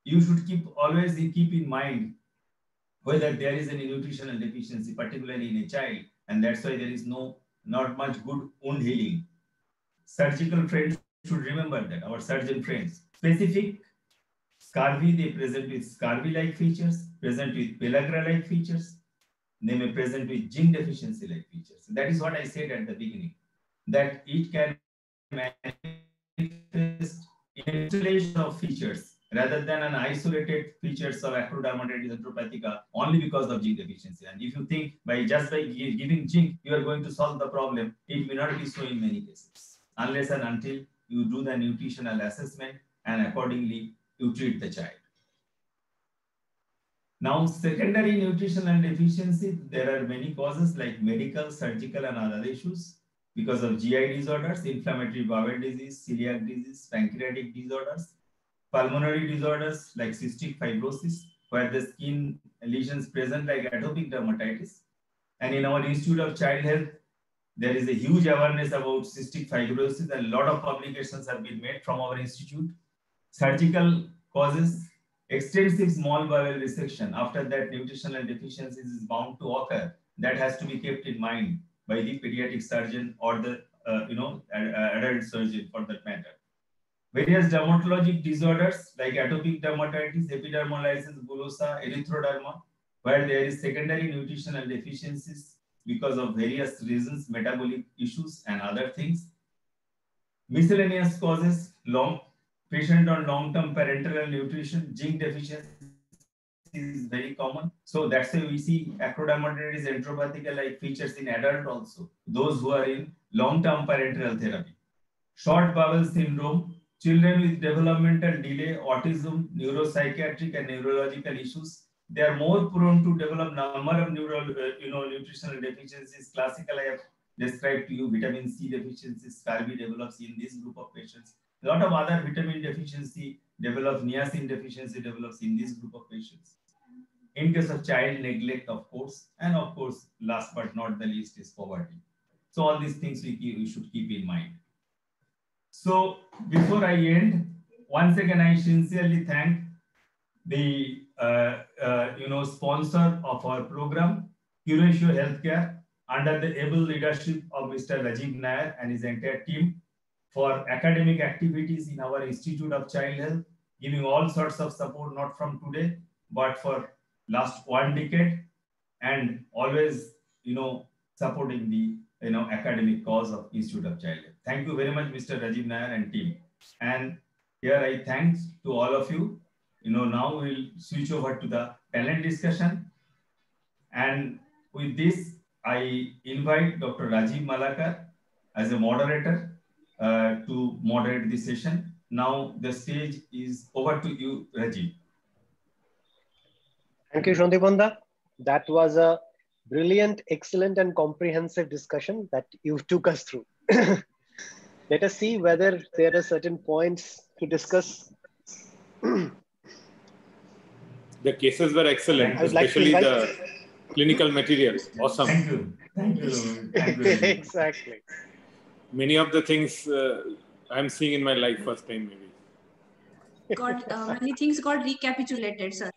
You should always keep in mind whether there is any nutritional deficiency, particularly in a child, and that's why there is not much good wound healing. Surgical friends should remember that, our surgeon friends. Specific scurvy, they present with scurvy-like features, present with pellagra-like features, they may present with zinc deficiency like features. That is what I said at the beginning, that it can manifest in a installation of features rather than an isolated features of acrodermatitis enteropathica only because of zinc deficiency. And if you think by giving zinc, you are going to solve the problem, it may not be so in many cases, unless and until you do the nutritional assessment and accordingly you treat the child. Now, secondary nutritional deficiency, there are many causes like medical, surgical, and other issues because of GI disorders, inflammatory bowel disease, celiac disease, pancreatic disorders, pulmonary disorders like cystic fibrosis, where the skin lesions present like atopic dermatitis. And in our Institute of Child Health, there is a huge awareness about cystic fibrosis, and a lot of publications have been made from our institute. Surgical causes, extensive small bowel resection. After that, nutritional deficiencies is bound to occur. That has to be kept in mind by the pediatric surgeon or the adult surgeon for that matter. Various dermatologic disorders like atopic dermatitis, epidermolysis bullosa, erythroderma, where there is secondary nutritional deficiencies because of various reasons, metabolic issues and other things. Miscellaneous causes, patient on long-term parenteral nutrition, zinc deficiency is very common. So that's why we see acrodermatitis enteropathica like features in adult also, those who are in long-term parenteral therapy. Short bowel syndrome, children with developmental delay, autism, neuropsychiatric and neurological issues, they are more prone to develop number of nutritional deficiencies. Classical, I have described to you, vitamin C deficiency, scurvy develops in this group of patients. A lot of other vitamin deficiency develops, niacin deficiency develops in this group of patients. In case of child neglect, of course, and of course, last but not the least is poverty. So all these things we should keep in mind. So before I end, once again, I sincerely thank the sponsor of our program, Curatio Healthcare, under the able leadership of Mr. Rajiv Nair and his entire team, for academic activities in our Institute of Child Health, giving all sorts of support, not from today, but for last 1 decade, and always, supporting the academic cause of Institute of Child Health. Thank you very much, Mr. Rajiv Nair and team. And here I thanks to all of you. Now we'll switch over to the panel discussion. And with this, I invite Dr. Rajiv Malakar as a moderator to moderate this session. Now the stage is over to you, Rajiv. Thank you, Shantipanda. That was a brilliant, excellent, and comprehensive discussion that you took us through. Let us see whether there are certain points to discuss. The cases were excellent, especially the clinical material. Awesome. Thank you. Thank you. Thank you. Exactly. Many of the things I'm seeing in my life first time, maybe. Many things got recapitulated, sir.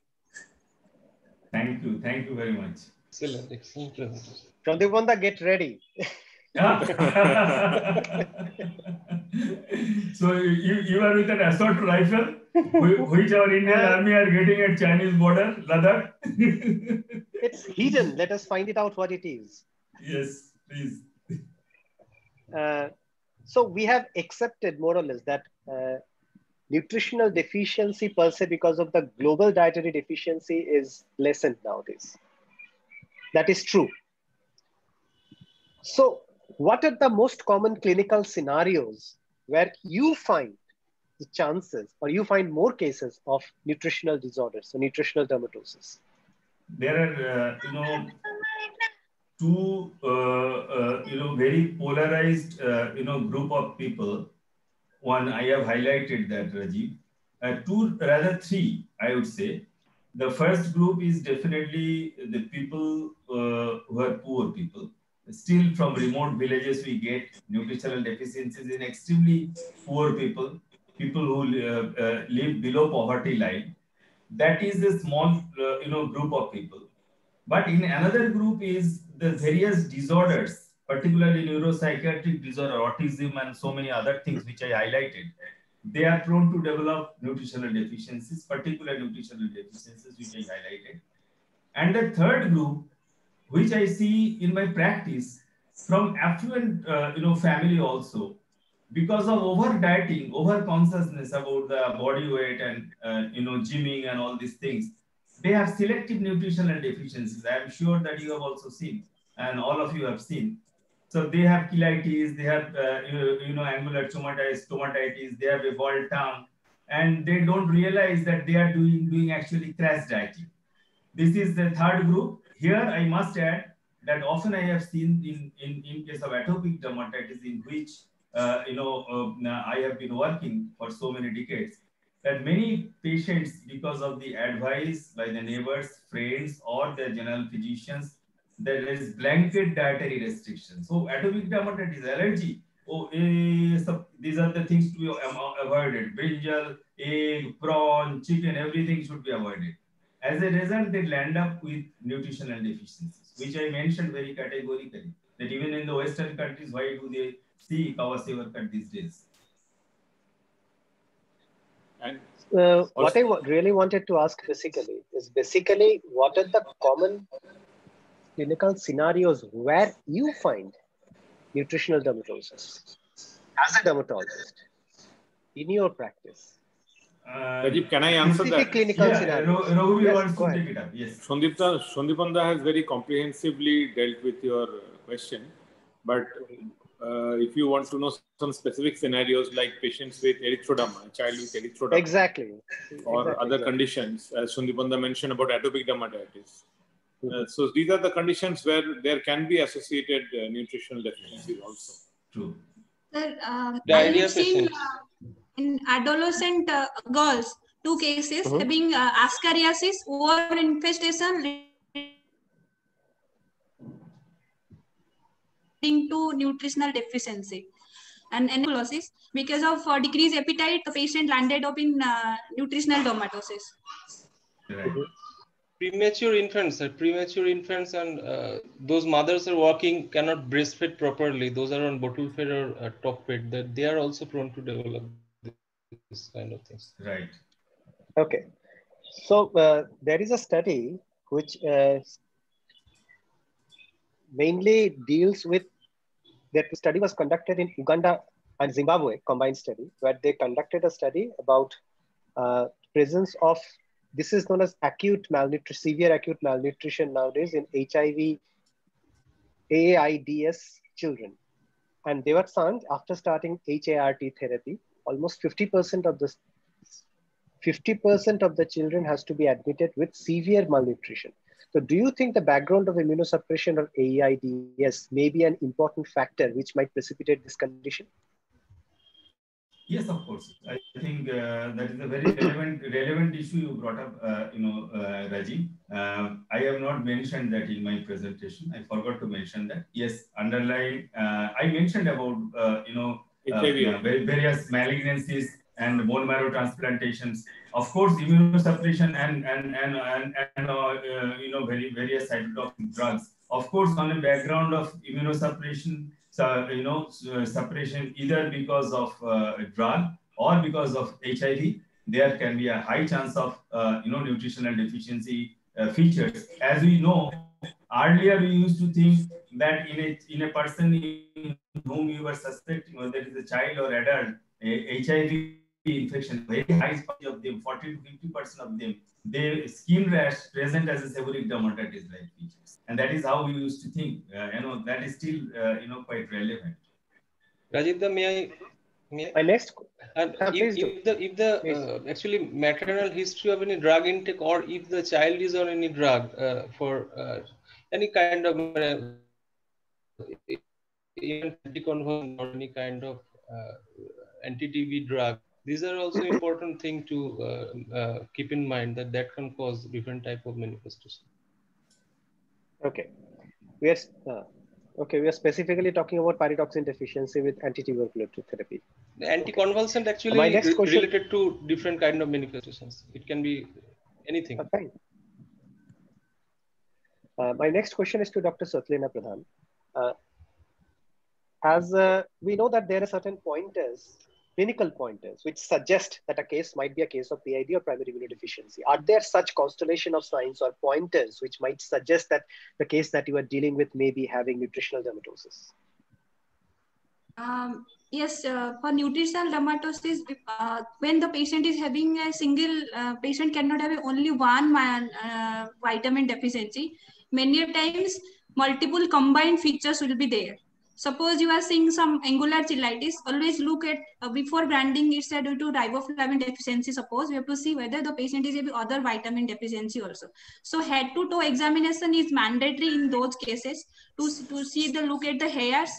Thank you. Thank you very much. Excellent, excellent presentation. Shantipanda, get ready. So you are with an assault rifle, which our Indian army are getting at Chinese border, Ladakh. It's hidden. Let us find it out what it is. Yes, please. So we have accepted more or less that nutritional deficiency per se because of the global dietary deficiency is lessened nowadays. That is true. So what are the most common clinical scenarios where you find the chances or you find more cases of nutritional disorders or nutritional dermatosis? There are, two, very polarized, group of people. One, I have highlighted that, Rajiv. Two, rather three, I would say. The first group is definitely the people who are poor people. Still from remote villages, we get nutritional deficiencies in extremely poor people, people who live below poverty line. That is a small, group of people. But in another group is the various disorders, particularly neuropsychiatric disorder, autism, and so many other things which I highlighted. They are prone to develop nutritional deficiencies, particular nutritional deficiencies which I highlighted. And the third group, which I see in my practice from affluent, family also, because of over dieting, over consciousness about the body weight and gymming and all these things, they have selective nutritional deficiencies. I am sure that you have also seen, and all of you have seen. So they have cheilitis, they have angular stomatitis, they have a bald tongue, and they don't realize that they are doing actually crash dieting. This is the third group. Here I must add that often I have seen in case of atopic dermatitis, in which I have been working for so many decades, that many patients, because of the advice by the neighbors, friends, or their general physicians, there is blanket dietary restriction. So atopic dermatitis, allergy, so these are the things to be avoided. Brinjal, egg, prawn, chicken, everything should be avoided. As a result, they land up with nutritional deficiencies, which I mentioned very categorically, that even in the Western countries, why do they see Kawasaki cut these days? And what I really wanted to ask basically is what are the common clinical scenarios where you find nutritional dermatosis as a dermatologist in your practice? Rajiv, can I answer that? Clinical scenarios. Raghu wants to take it up. Yes. Sandipanda has very comprehensively dealt with your question, but if you want to know some specific scenarios like patients with erythroderma, a child with erythroderma, exactly, or other conditions, as Sandipanda mentioned about atopic dermatitis. So these are the conditions where there can be associated nutritional deficiencies also. True. Sir, I have seen in adolescent girls 2 cases having ascariasis or infestation leading to nutritional deficiency. And aneuplosis, because of decreased appetite, the patient landed up in nutritional dermatosis. Right. Premature infants and those mothers are walking, cannot breastfeed properly. Those are on bottle fed or top fed, that they are also prone to develop this kind of things. Right. Okay. So there is a study which mainly deals with, that study was conducted in Uganda and Zimbabwe, combined study, where they conducted a study about presence of, this is known as severe acute malnutrition nowadays in HIV AIDS children. And they were found after starting HART therapy, almost 50% of the children has to be admitted with severe malnutrition. So do you think the background of immunosuppression or AIDS may be an important factor which might precipitate this condition? Yes, of course. I think that is a very relevant issue you brought up, Rajiv. I have not mentioned that in my presentation. I forgot to mention that. Yes, underlying, I mentioned about, various malignancies and bone marrow transplantations. Of course, immunosuppression and various cytotoxic drugs of course, on a background of immunosuppression, suppression either because of drug or because of HIV, there can be a high chance of nutritional deficiency features. As we know, earlier we used to think that in a person in whom you were suspecting whether it is a child or adult, HIV infection, very high percentage of them, 40 to 50% of them, their skin rash present as a seborrheic dermatitis like features, and that is how we used to think. That is still quite relevant. Rajiv, may I? My next, if the actually maternal history of any drug intake, or if the child is on any drug for any kind of anticonvulsant or any kind of anti-TB drug, these are also important thing to keep in mind, that can cause different type of manifestation. Okay, we are specifically talking about pyridoxine deficiency with anti-tuberculosis therapy. The anticonvulsant actually My next question, related to different kind of manifestations. It can be anything. Fine. My next question is to Dr. Swatlina Pradhan. As we know that there are certain pointers, clinical pointers, which suggest that a case might be a case of PID or primary immunodeficiency. Are there such constellation of signs or pointers which might suggest that the case that you are dealing with may be having nutritional dermatosis? Yes, for nutritional dermatosis, when the patient is having a single, patient cannot have only one vitamin deficiency. Many times, multiple combined features will be there. Suppose you are seeing some angular cheilitis, always look at, before branding, it's due to riboflavin deficiency. Suppose we have to see whether the patient is having other vitamin deficiency also. So head to toe examination is mandatory in those cases to see look at the hairs,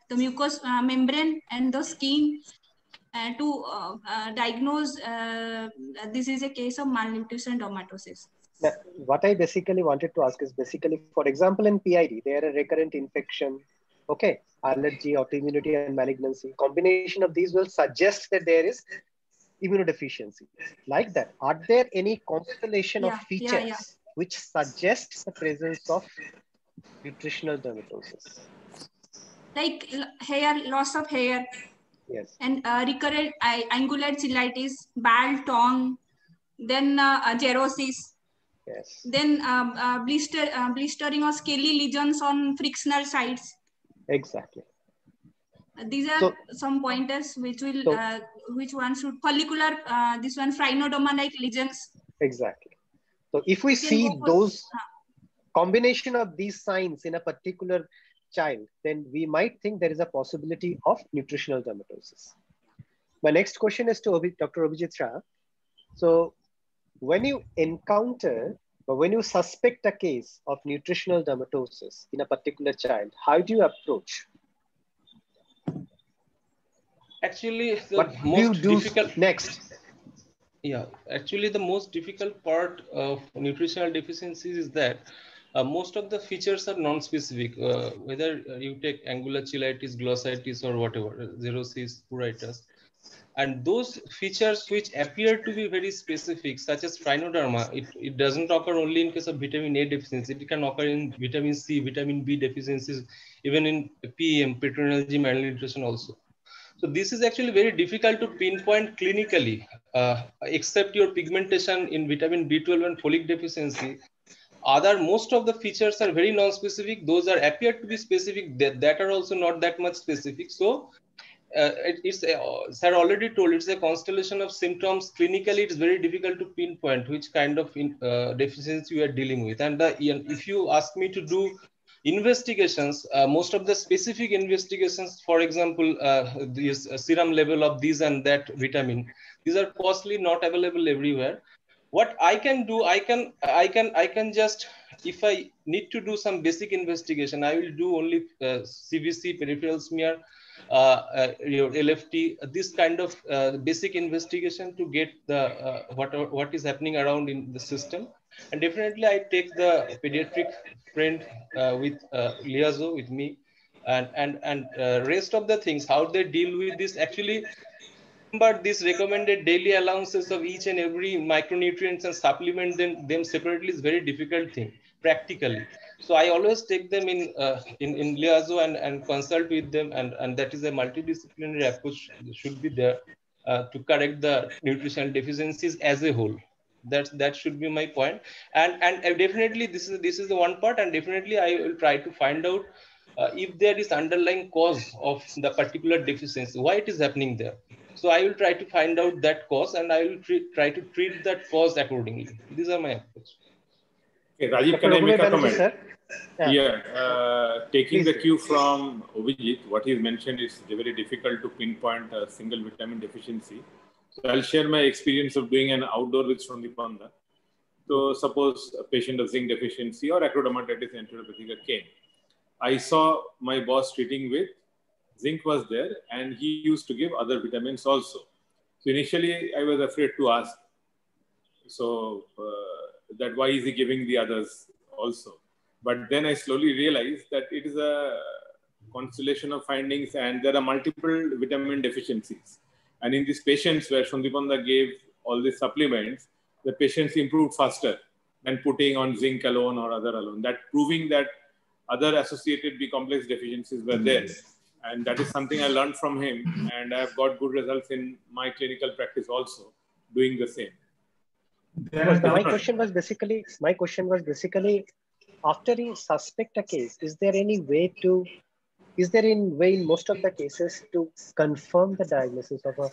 the mucous membrane and the skin, to diagnose this is a case of malnutrition dermatosis. Now, what I basically wanted to ask is basically, for example, in PID, there are recurrent infection, okay, allergy, autoimmunity, and malignancy. Combination of these will suggest that there is immunodeficiency. Like that, are there any constellation of features which suggest the presence of nutritional dermatosis? Like hair, loss of hair, yes, and recurrent angular cheilitis, bald tongue, then gerosis, yes, then blistering or scaly lesions on frictional sites. Exactly. These are some pointers which will which one should follicular, this one phrynoderma like lesions. Exactly. So if we see those combination of these signs in a particular child, then we might think there is a possibility of nutritional dermatosis. My next question is to Dr. Abhijit Shah. So when you encounter or when you suspect a case of nutritional dermatosis in a particular child, how do you approach? Actually, the most difficult next. Yeah, actually the most difficult part of nutritional deficiencies is that most of the features are non-specific, whether you take angular cheilitis, glossitis, or whatever, xerosis, pruritus. And those features which appear to be very specific, such as phrynoderma, it doesn't occur only in case of vitamin A deficiency. It can occur in vitamin C, vitamin B deficiencies, even in PEM, petroallergy malnutrition also. So this is actually very difficult to pinpoint clinically, except your pigmentation in vitamin B12 and folic deficiency. Most of the features are very non-specific. Those are appear to be specific, that are also not that much specific. So sir already told, it's a constellation of symptoms. Clinically, it's very difficult to pinpoint which kind of deficiency you are dealing with. And if you ask me to do investigations, most of the specific investigations, for example, this serum level of this and that vitamin, these are costly, not available everywhere. What I can do, I can just, if I need to do some basic investigation, I will do only CBC, peripheral smear, your LFT, this kind of basic investigation to get the what is happening around in the system. And definitely I take the pediatric friend with liaison with me, and rest of the things, how they deal with this. Actually, remember this recommended daily allowances of each and every micronutrients and supplement them separately is very difficult thing practically. So I always take them in liaison and consult with them, and that is a multidisciplinary approach should be there to correct the nutritional deficiencies as a whole. That should be my point. And definitely this is the one part, and definitely I will try to find out if there is underlying cause of the particular deficiency, why it is happening there. So I will try to find out that cause, and I will try to treat that cause accordingly. These are my approach. Okay, Rajiv, can I make a comment? Sir? Taking Please the cue from Abhijit, what he's mentioned is very difficult to pinpoint a single vitamin deficiency. So I'll share my experience of doing an outdoor with Sandipanda. So suppose a patient of zinc deficiency or acrodermatitis enteropathica came. I saw my boss treating with zinc was there, and he used to give other vitamins also. So initially I was afraid to ask, so that why is he giving the others also? But then I slowly realized that it is a constellation of findings, and there are multiple vitamin deficiencies. And in these patients where Sandipanda gave all these supplements, the patients improved faster than putting on zinc alone or other alone. That proving that other associated B complex deficiencies were there. And that is something I learned from him, and I have got good results in my clinical practice also doing the same. My question was basically, after you suspect a case, is there any way in most of the cases to confirm the diagnosis of a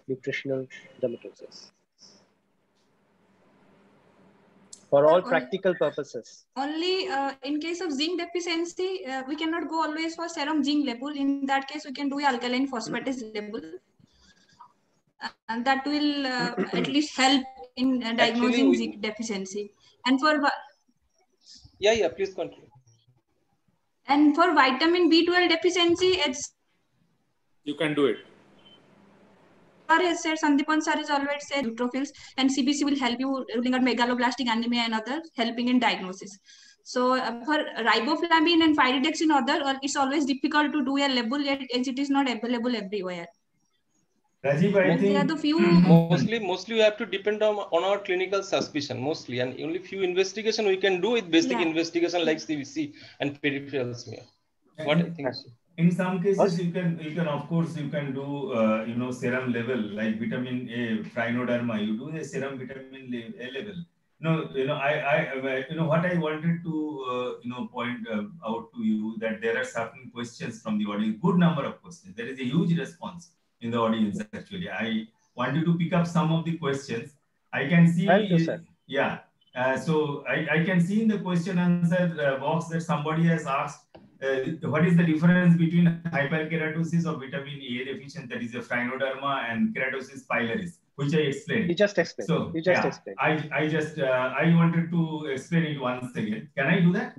nutritional dermatosis? For all practical purposes. Only in case of zinc deficiency, we cannot go always for serum zinc level. In that case, we can do alkaline phosphatase level. And that will at least help in diagnosing zinc deficiency. And for please continue. And for vitamin B12 deficiency, you can do it. Has said, Sandipan sir has already said neutrophils, and CBC will help you ruling out megaloblastic anemia and others, helping in diagnosis. So for riboflavin and pyridoxine other, it's always difficult to do a label yet as it is not available everywhere. Rajiv, I think the few mostly we have to depend on our clinical suspicion mostly, and only few investigation we can do with basic investigation like CBC and peripheral smear. What I think so. In some cases, you can of course you can do serum level like vitamin A, Frinoderma. You do the serum vitamin A level. I what I wanted to point out to you that there are certain questions from the audience. Good number of questions. There is a huge response in the audience actually. I wanted to pick up some of the questions. I can see. Thank you, sir. Yeah. So I can see in the question answer box that somebody has asked. What is the difference between hyperkeratosis of vitamin A deficient, that is a Frinoderma, and keratosis pilaris, which I explained. You just explained. So explained. I wanted to explain it once again. Can I do that?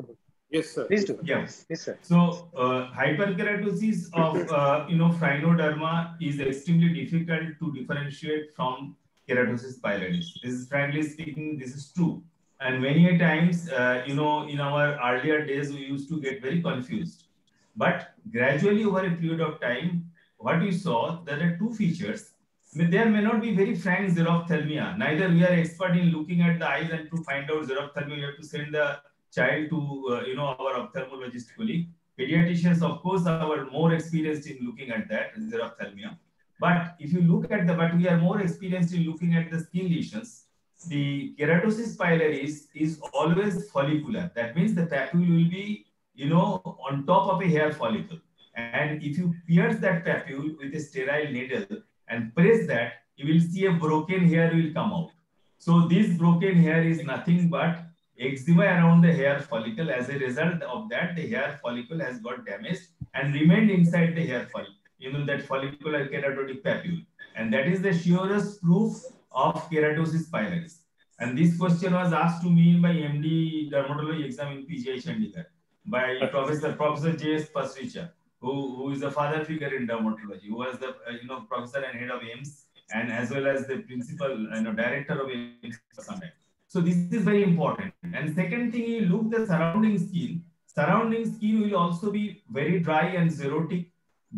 Yes, sir. Please do. Yes, sir. So hyperkeratosis of Frinoderma is extremely difficult to differentiate from keratosis pilaris. This is, frankly speaking, this is true. And many a times, in our earlier days, we used to get very confused. But gradually over a period of time, what we saw, there are two features. There may not be very frank xerophthalmia. Neither we are expert in looking at the eyes, and to find out xerophthalmia, you have to send the child to, our ophthalmologist colleague. Pediatricians, of course, are more experienced in looking at that, xerophthalmia. But if you look at but we are more experienced in looking at the skin lesions. The keratosis pilaris is always follicular. That means the papule will be, on top of a hair follicle. And if you pierce that papule with a sterile needle and press that, you will see a broken hair will come out. So this broken hair is nothing but eczema around the hair follicle. As a result of that, the hair follicle has got damaged and remained inside the hair follicle, that follicular keratotic papule. And that is the surest proof of keratosis pilaris. And this question was asked to me by MD dermatology exam in PGI Chandigarh by Professor J.S. Pasricha, who is a father figure in dermatology, who was the professor and head of AIIMS, and as well as the principal director of AIIMS for some time. So this is very important. And second thing, you look the surrounding skin. Surrounding skin will also be very dry and xerotic.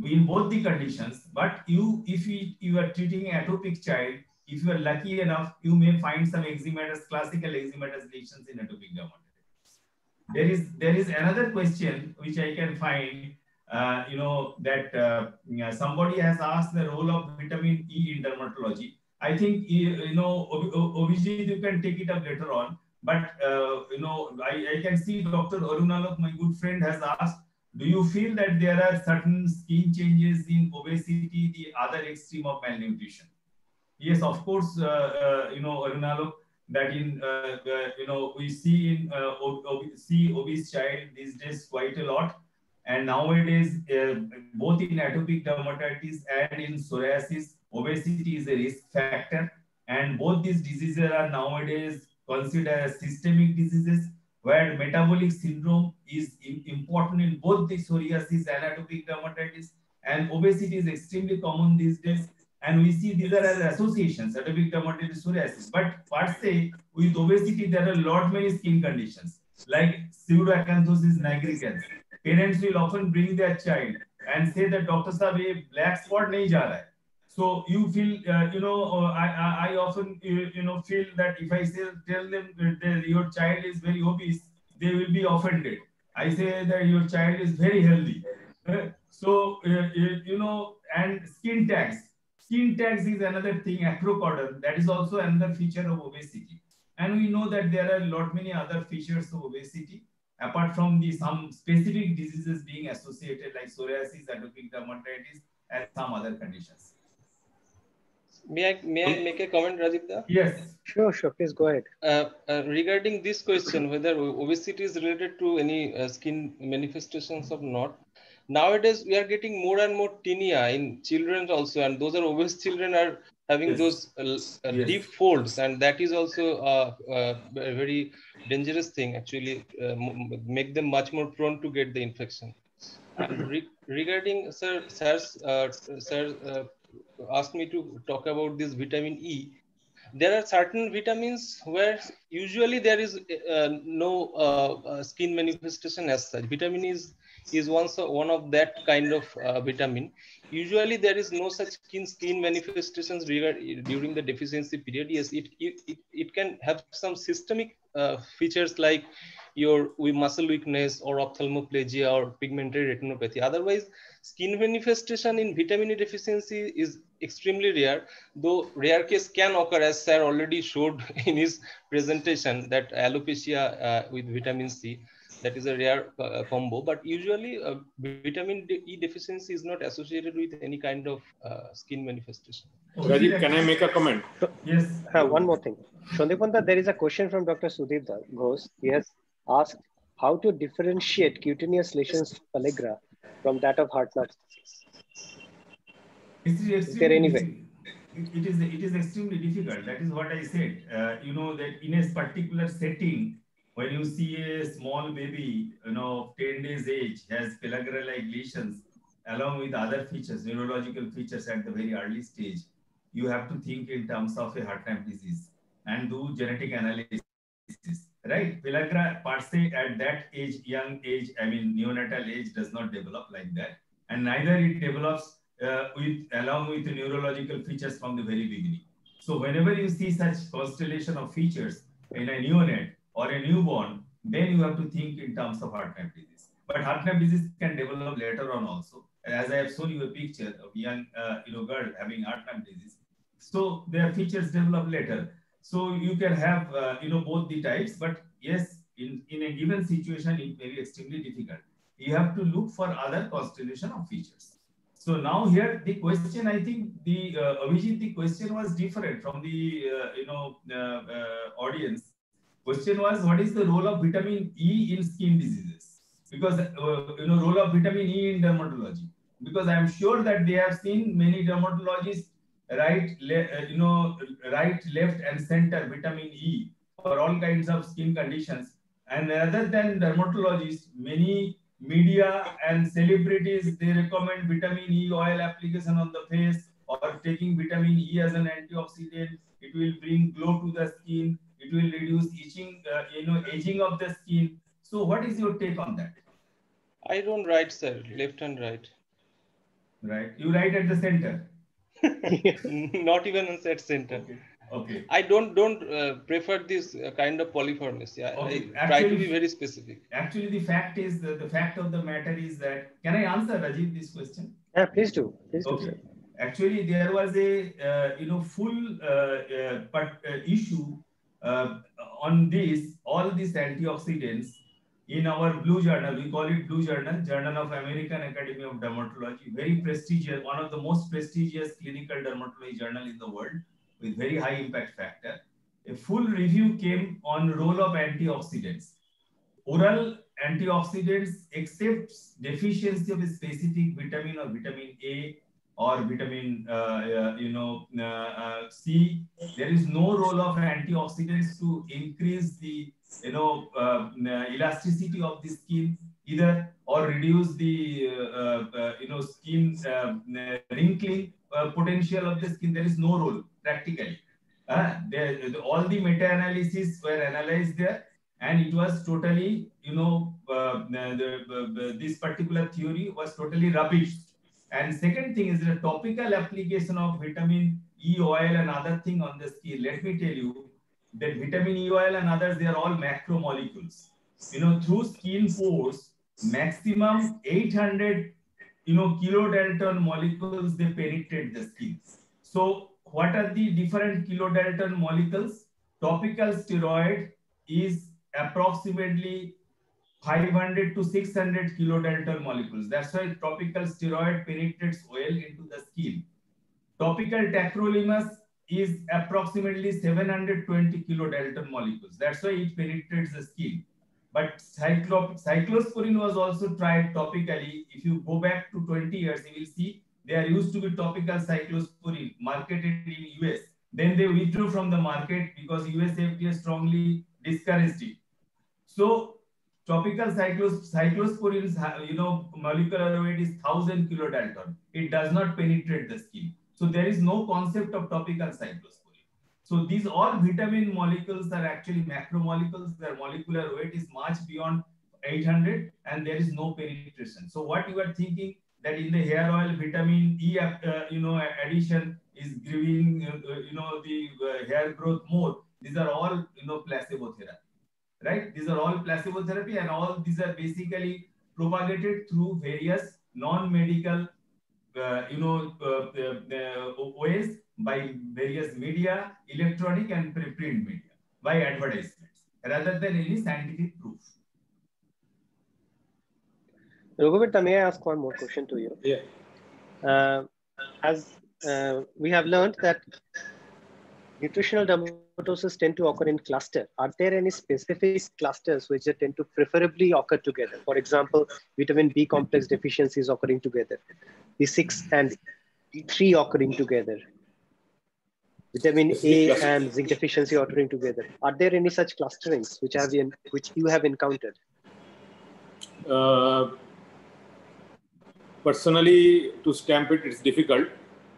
in both the conditions. But if you are treating an atopic child, if you are lucky enough, you may find some eczematous, classical eczematous lesions in atopic dermatitis. There is another question which I can find, that somebody has asked the role of vitamin E in dermatology. I think, Abhijit, you can take it up later on. But, I can see Dr. Arun Alok, my good friend, has asked, do you feel that there are certain skin changes in obesity, the other extreme of malnutrition? Yes, of course, Arun Alok, that we see in obese child these days quite a lot. And nowadays, both in atopic dermatitis and in psoriasis, obesity is a risk factor. And both these diseases are nowadays considered as systemic diseases, where metabolic syndrome is important in both the psoriasis and atopic dermatitis. And obesity is extremely common these days. And we see these are as associations, atopic dermatitis, psoriasis. But per se, with obesity, there are a lot many skin conditions, like pseudoacanthosis nigricans. Parents will often bring their child and say that, Doctor Saab, a black spot nahi ja raha hai. So you feel, I often, feel that if I tell them that your child is very obese, they will be offended. I say that your child is very healthy. And skin tags. Skin tags is another thing, acrocodon, that is also another feature of obesity. And we know that there are a lot many other features of obesity, apart from some specific diseases being associated, like psoriasis, atopic dermatitis, and some other conditions. May I make a comment, Rajiv? Yes. Sure, please go ahead. Regarding this question, whether obesity is related to any skin manifestations or not, nowadays we are getting more and more tinea in children also, and those are obese children are having those deep folds, and that is also a very dangerous thing, actually, make them much more prone to get the infection. And regarding sir asked me to talk about this vitamin E. There are certain vitamins where usually there is no skin manifestation as such. Vitamin E is one of that kind of vitamin. Usually there is no such skin manifestations during the deficiency period. Yes, it can have some systemic features like your muscle weakness or ophthalmoplegia or pigmented retinopathy. Otherwise, skin manifestation in vitamin E deficiency is extremely rare, though rare case can occur, as sir already showed in his presentation, that alopecia with vitamin C, that is a rare combo. But usually vitamin E deficiency is not associated with any kind of skin manifestation. Rajiv, can I make a comment? Yes. One more thing. Shondipanta, there is a question from Dr. Sudhir Ghosh. He has asked how to differentiate cutaneous lesions of pellagra from that of Hartnutt's disease. Is there any way? It is extremely difficult. That is what I said. That in a particular setting, when you see a small baby, 10 days age, has pellagra-like lesions, along with other features, neurological features at the very early stage, you have to think in terms of a Hartnutt disease and do genetic analysis. Right? Pellagra per se at that age, young age, neonatal age, does not develop like that. And neither it develops along with the neurological features from the very beginning. So whenever you see such constellation of features in a neonate or a newborn, then you have to think in terms of Hartnutt disease. But Hartnutt disease can develop later on also. As I have shown you a picture of young girl having Hartnutt disease. So their features develop later. So you can have both the types, but yes, in a given situation, it may be extremely difficult. You have to look for other constellation of features. So now here the question, I think Abhijit, the question was different from the audience. Question was, what is the role of vitamin E in skin diseases? Because role of vitamin E in dermatology. Because I am sure that they have seen many dermatologists right, left, and center vitamin E for all kinds of skin conditions. And rather than dermatologists, many media and celebrities, they recommend vitamin E oil application on the face, or taking vitamin E as an antioxidant. It will bring glow to the skin. It will reduce itching, aging of the skin. So what is your take on that? I don't write, sir, left and right. Right. You write at the center. Not even on set center. Okay. Okay. I don't prefer this kind of polyformness. Yeah, Okay. I try to be very specific. Actually, the fact is the fact of the matter is that, can I answer, Rajiv, this question? Yeah, please do. Please do, sir. Actually, there was a full issue on this, all these antioxidants in our Blue Journal. We call it Blue Journal, Journal of American Academy of Dermatology, very prestigious, one of the most prestigious clinical dermatology journal in the world with very high impact factor. A full review came on role of antioxidants. Oral antioxidants, except deficiency of a specific vitamin or vitamin A or vitamin C, there is no role of antioxidants to increase the elasticity of the skin either, or reduce the skin wrinkling potential of the skin. There is no role practically. All the meta-analysis were analyzed there, and it was totally, this particular theory was totally rubbish. And second thing is the topical application of vitamin E oil and other thing on the skin. Let me tell you that vitamin E oil and others, they are all macromolecules. Through skin pores, maximum 800 kilodalton molecules, they penetrate the skin. So what are the different kilodalton molecules? Topical steroid is approximately 500 to 600 kilodalton molecules. That's why topical steroid penetrates well into the skin. Topical tacrolimus is approximately 720 kilodalton molecules. That's why it penetrates the skin. But cyclosporin was also tried topically. If you go back to 20 years, you will see there used to be topical cyclosporin marketed in US. Then they withdrew from the market because US FDA strongly discouraged it. So topical cyclosporin's molecular weight is 1000 kilodalton. It does not penetrate the skin. So there is no concept of topical cyclosporin. So these all vitamin molecules are actually macromolecules. Their molecular weight is much beyond 800, and there is no penetration. So what you are thinking that in the hair oil vitamin E addition is giving the hair growth more. These are all placebo therapy. Right? These are all placebo therapy, and all these are basically propagated through various non-medical ways, by various media, electronic and print media, by advertisements, rather than any scientific proof. Raghuveer, may I ask one more question to you? Yeah. As we have learned that nutritional dermatosis tend to occur in cluster. Are there any specific clusters which tend to preferably occur together? For example, vitamin B complex deficiencies occurring together, B6 and D3 occurring together, vitamin A and zinc deficiency occurring together. Are there any such clusterings which you have encountered? Personally, to stamp it, it's difficult.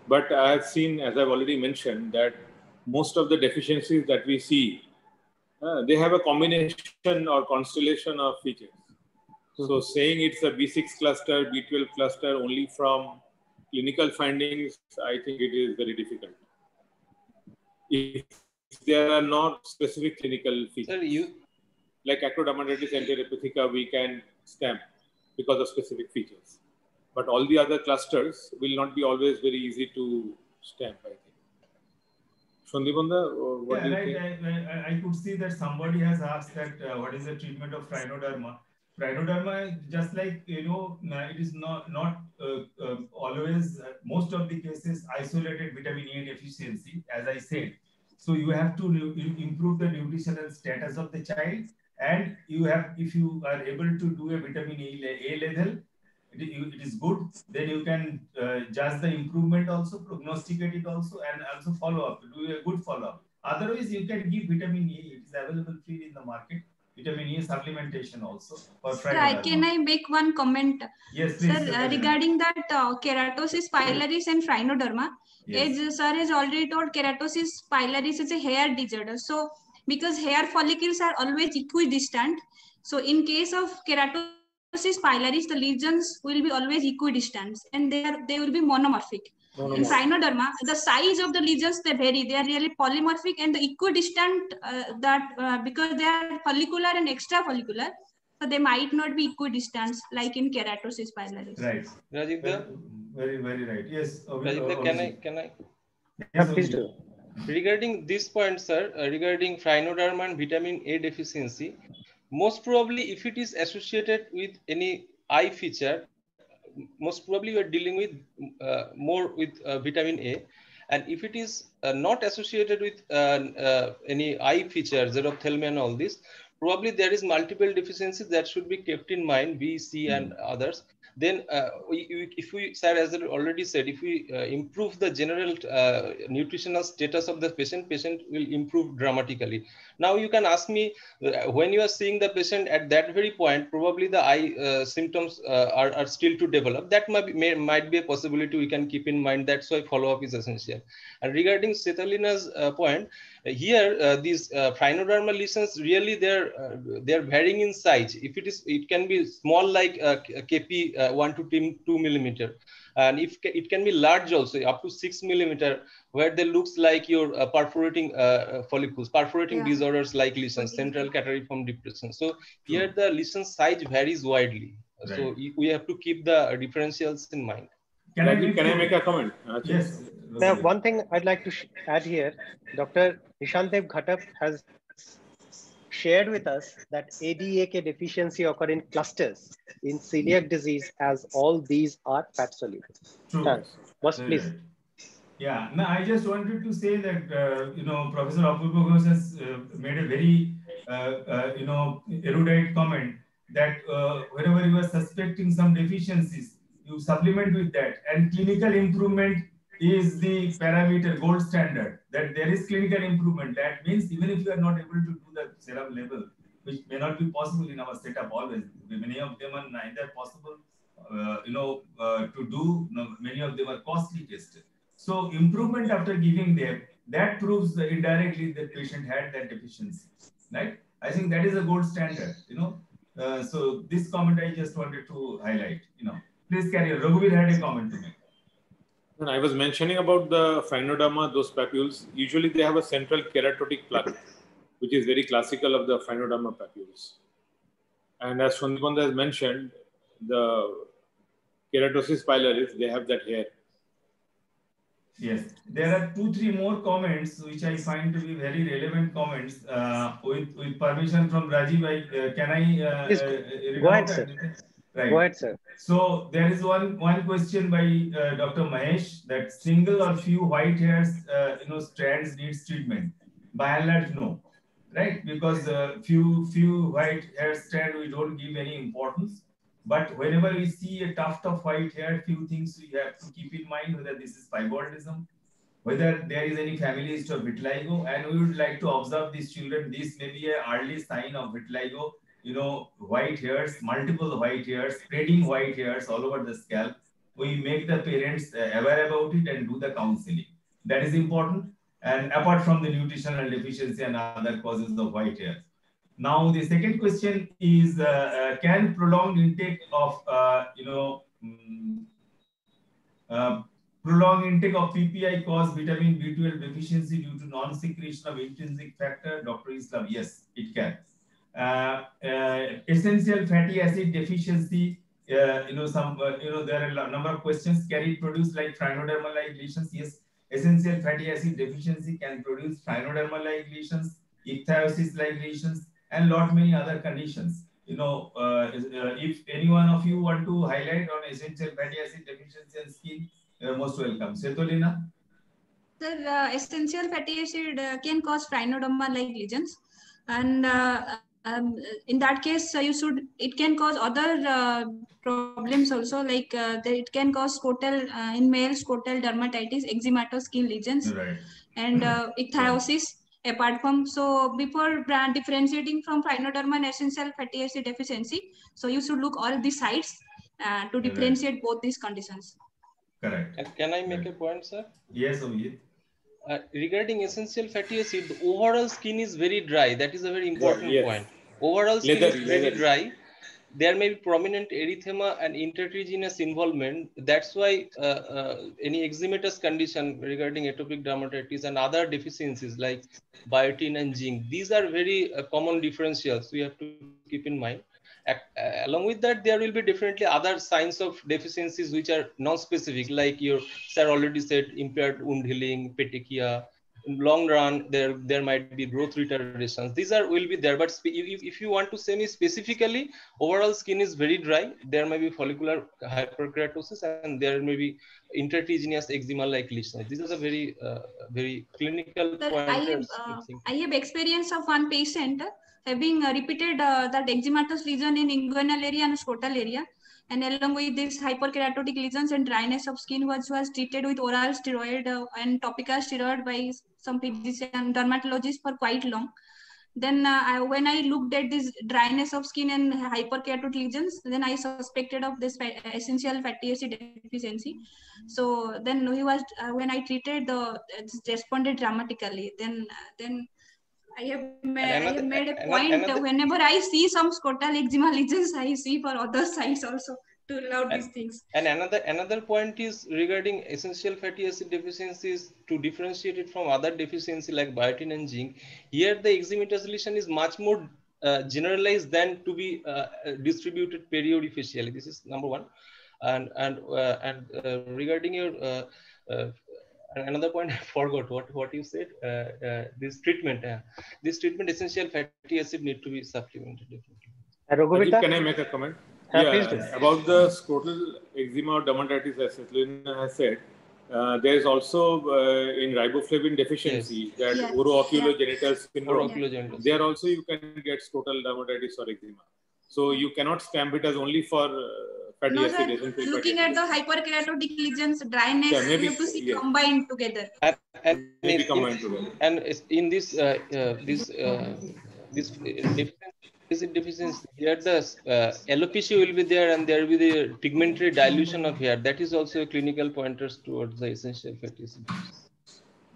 But I have seen, as I've already mentioned, that most of the deficiencies that we see, they have a combination or constellation of features. So saying it's a B6 cluster, B12 cluster only from clinical findings, I think it is very difficult. If there are not specific clinical features, like acrodermatitis enteropathica, we can stamp because of specific features. But all the other clusters will not be always very easy to stamp, I think. Sandipanda, what do you think? I could see that somebody has asked that what is the treatment of Phrynoderma. Phrynoderma, just like, it is not always, most of the cases, isolated vitamin E deficiency, as I said. So you have to improve the nutritional status of the child, and if you are able to do a vitamin A level, it is good. Then you can judge the improvement also, prognosticate it also, and also follow up, do a good follow up. Otherwise, you can give vitamin E. It is available free in the market. Vitamin E supplementation also. Can I make one comment? Yes, please. Sir, regarding that keratosis pilaris and Phrynoderma, yes. As sir has already told, keratosis pilaris is a hair disorder. So because hair follicles are always equidistant, so in case of keratosis pilaris, the lesions will be always equidistant and they will be monomorphic. In Phrynoderma, the size of the lesions, they vary. They are really polymorphic, and the equidistant because they are follicular and extrafollicular, so they might not be equidistant like in Keratosis pilaris. Right. Rajivda? Very, very right. Yes. Rajivda, can I? Yes, please do. Regarding this point, sir, regarding Phrynoderma and vitamin A deficiency, most probably if it is associated with any eye feature, most probably you are dealing with more with vitamin A. And if it is not associated with any eye features, xerophthalmia and all this, probably there is multiple deficiencies that should be kept in mind, B, C, and others. Then if we, sir, as I already said, if we improve the general nutritional status of the patient will improve dramatically. Now you can ask me, when you are seeing the patient at that very point, probably the eye symptoms are still to develop. That might be a possibility we can keep in mind. That's why follow-up is essential. And regarding Svetlana's point, here these Phrynoderma lesions, really they're varying in size. If it can be small like KP 1 to 2 millimeter, and if it can be large also up to 6 millimeter, where they looks like your perforating follicles, perforating disorders like lesions, central cataract depression. So here the lesion size varies widely. Right. So we have to keep the differentials in mind. Can I make a comment? Yes. Now, one thing I'd like to add here, Dr. Nishandev Ghatak has shared with us that ADAK deficiency occur in clusters in celiac disease, as all these are fat soluble. True. Boss, please. Right. Yeah, no, I just wanted to say that, Professor Apurva Ghosh has made a very, erudite comment that whenever you are suspecting some deficiencies, you supplement with that, and clinical improvement is the parameter, gold standard, that there is clinical improvement. That means even if you are not able to do the serum level, which may not be possible in our setup always, many of them are neither possible, to do, many of them are costly tested. So improvement after giving them, that proves indirectly that patient had that deficiency, right? I think that is a gold standard, So this comment I just wanted to highlight, Please carry on. Raghuveer had a comment to make. When I was mentioning about the Phrynoderma, those papules, usually they have a central keratotic plaque, which is very classical of the Phrynoderma papules. And as Sandipanda has mentioned, the Keratosis pilaris, they have that hair. Yes, there are 2-3 more comments which I find to be very relevant comments. With permission from Rajiv, can I go ahead, sir. Right. Go ahead, sir. So there is one question by Dr. Mahesh, that single or few white hairs, strands needs treatment. By and large, no, right? Because few white hair strand we don't give any importance. But whenever we see a tuft of white hair, few things we have to keep in mind, whether this is piboardism, whether there is any family history of vitiligo, and we would like to observe these children. This may be an early sign of vitiligo, white hairs, multiple white hairs, spreading white hairs all over the scalp. We make the parents aware about it and do the counseling. That is important. And apart from the nutritional deficiency and other causes of white hairs. Now, the second question is, can prolonged intake of, prolonged intake of PPI cause vitamin B12 deficiency due to non-secretion of intrinsic factor? Dr. Islam, yes, it can. Essential fatty acid deficiency, there are a number of questions. Can it produce like Phrynoderma-like lesions? Yes, essential fatty acid deficiency can produce Phrynoderma-like lesions, ichthyosis-like lesions, and lot many other conditions. If any one of you want to highlight on essential fatty acid deficiency and skin, you're most welcome. Setolina? Sir, essential fatty acid can cause Phrynoderma-like lesions, and in that case, it can cause other problems also, like it can cause in male scrotal dermatitis, eczematous skin lesions, right, and ichthyosis. Apart from, so before differentiating from Phrynoderma and essential fatty acid deficiency, so you should look all these sites to differentiate both these conditions. Correct. Can I make a point, sir? Yes, Abhijit. Regarding essential fatty acid, the overall skin is very dry. That is a very important point. Overall skin is very dry. there may be prominent erythema and intertriginous involvement. That's why any eczematous condition regarding atopic dermatitis and other deficiencies like biotin and zinc, these are very common differentials we have to keep in mind. Along with that, there will be definitely other signs of deficiencies which are non-specific, like your sir already said, impaired wound healing, petechia. In long run, there might be growth retardations. These will be there, but if you want to say me specifically, overall skin is very dry. There may be follicular hyperkeratosis, and there may be intertriginous eczema-like lesions. These are the very clinical pointers. I have experience of one patient having repeated that eczematous lesion in inguinal area and scrotal area, and along with this hyperkeratotic lesions and dryness of skin, was treated with oral steroid and topical steroid by some physician dermatologist for quite long. Then when I looked at this dryness of skin and hyperkeratotic lesions, then I suspected of this essential fatty acid deficiency. So then he was when I treated, the responded dramatically. Then I have made a point whenever I see some scrotal eczema lesions, I see for other sites also to rule out these things. And another point is regarding essential fatty acid deficiencies, to differentiate it from other deficiency like biotin and zinc. Here the eczematous lesion is much more generalized than to be distributed periorificially. This is number one. And regarding your another point, I forgot what you said. This treatment essential fatty acid need to be supplemented definitely. Can I make a comment? Please do. About the scrotal eczema or dermatitis, as Svetlana has said, there is also in riboflavin deficiency, that oroculogenital syndrome. There also you can get scrotal dermatitis or eczema. So you cannot stamp it as only for fatty acid. Looking at the hyperkeratotic lesions, dryness, you have to see combined together. And in this deficiency, here the alopecia will be there, and there will be the pigmentary dilution of hair. That is also a clinical pointers towards the essential fatty acid.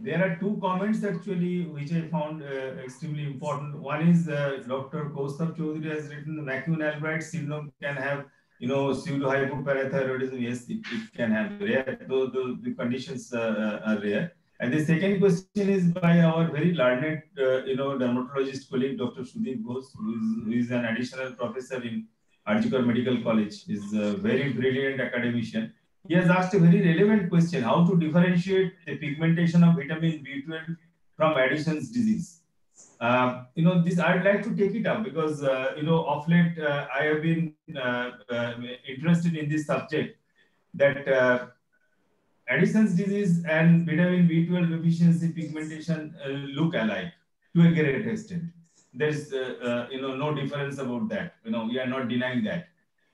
There are two comments actually which I found extremely important. One is Dr. Kaustubh Choudhury has written the McCune-Albright syndrome can have, pseudo-hypoparathyroidism. Yes, it can have rare, though the conditions are rare. And the second question is by our very learned, dermatologist colleague, Dr. Sudeep Ghosh, who is an additional professor in Arjikar Medical College. Is a very brilliant academician. He has asked a very relevant question: how to differentiate the pigmentation of vitamin B12 from Addison's disease? This I'd like to take it up because of late I have been interested in this subject, that Addison's disease and vitamin B12 deficiency pigmentation look alike to a great extent. There's no difference about that. We are not denying that.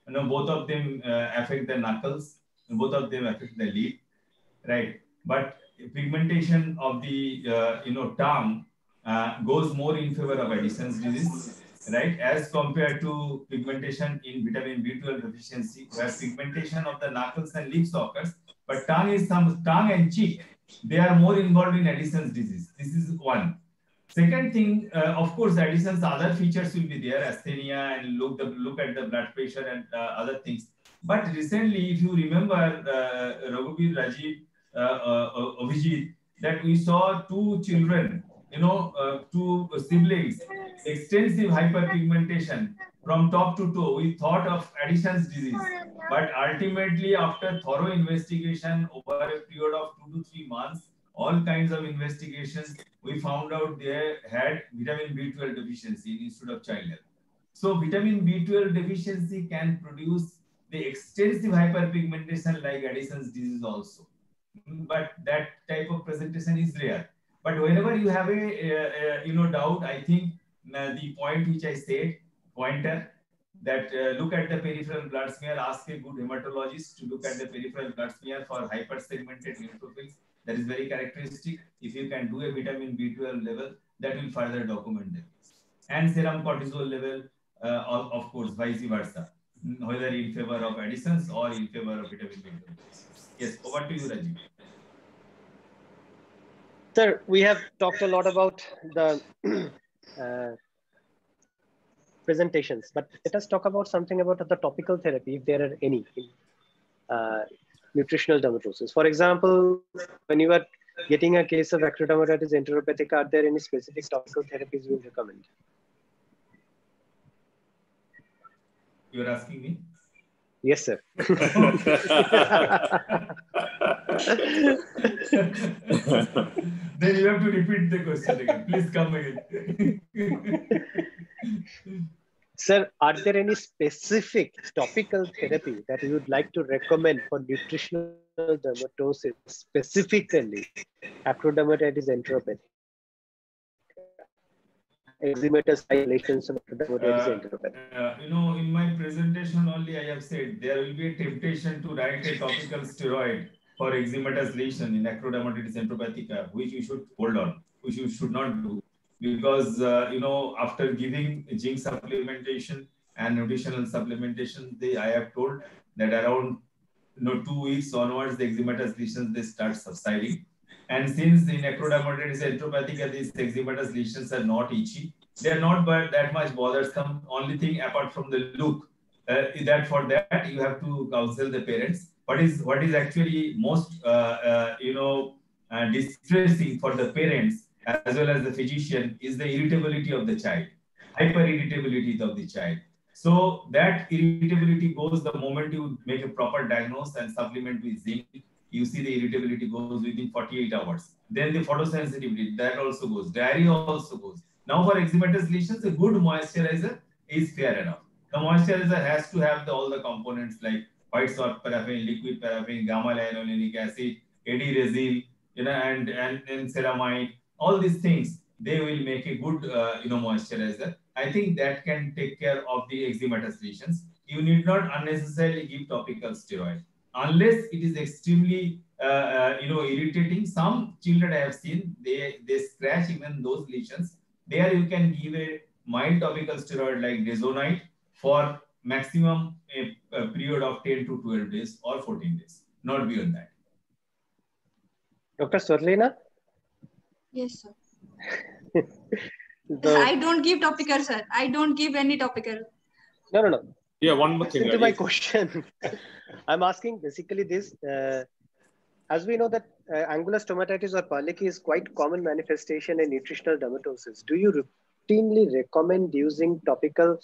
Both of them affect the knuckles. Both of them affect the lip, right? But pigmentation of the tongue goes more in favor of Addison's disease, right? As compared to pigmentation in vitamin B12 deficiency, where pigmentation of the knuckles and lips occurs, but tongue and cheek, they are more involved in Addison's disease. This is one. Second thing, of course, Addison's other features will be there, asthenia, and look at the blood pressure and other things. But recently, if you remember, Raghubir, Rajiv, Abhijit, that we saw two children, two siblings, extensive hyperpigmentation from top to toe. We thought of Addison's disease, but ultimately, after thorough investigation over a period of 2 to 3 months, all kinds of investigations, we found out they had vitamin B12 deficiency instead of child health. So vitamin B12 deficiency can produce the extensive hyperpigmentation like Addison's disease also. But that type of presentation is rare. But whenever you have a doubt, I think the point which I said, pointer, that look at the peripheral blood smear, ask a good hematologist to look at the peripheral blood smear for hypersegmented neutrophils. That is very characteristic. If you can do a vitamin B12 level, that will further document them. And serum cortisol level, of course, vice versa, whether in favor of Addison's or in favor of vitamin B12. Yes, over to you, Rajiv. Sir, we have talked a lot about the presentations, but let us talk about something about the topical therapy, if there are any nutritional dermatosis. For example, when you are getting a case of acrodermatitis enteropathica, are there any specific topical therapies you would recommend? You're asking me? Yes, sir. Then you have to repeat the question again. Please come again. Sir, are there any specific topical therapy that you would like to recommend for nutritional dermatosis, specifically acrodermatitis enteropathica? Eczematous lesions of acrodermatitis enteropathica. In my presentation only I have said there will be a temptation to write a topical steroid for eczematous lesion in acrodermatitis enteropathica, which you should hold on, which you should not do. Because, after giving zinc supplementation and nutritional supplementation, I have told that around 2 weeks onwards, the eczematous lesions, they start subsiding. And since in acrodermatitis enteropathica, these eczematous lesions are not itchy, they are not that much bothersome. Only thing apart from the look, that for that you have to counsel the parents. What is actually most distressing for the parents as well as the physician is the irritability of the child, hyper irritability of the child. So that irritability goes the moment you make a proper diagnosis and supplement with zinc. You see the irritability goes within 48 hours. Then the photosensitivity, that also goes. Diarrhea also goes. Now for eczematous lesions, a good moisturizer is fair enough. The moisturizer has to have all the components like white salt paraffin, liquid paraffin, gamma linolenic acid, AD-resil, and ceramide. All these things, they will make a good moisturizer. I think that can take care of the eczematous lesions. You need not unnecessarily give topical steroid unless it is extremely irritating. Some children I have seen, they scratch even those lesions. There you can give a mild topical steroid like Dezonite for maximum a period of 10 to 12 days or 14 days, not beyond that. Dr. Swarlina? Yes, sir. I don't give topical, sir. I don't give any topical. No. Yeah, one more thing. Listen to my question. I'm asking basically this. As we know that angular stomatitis or Paliki is quite common manifestation in nutritional dermatosis. Do you routinely recommend using topical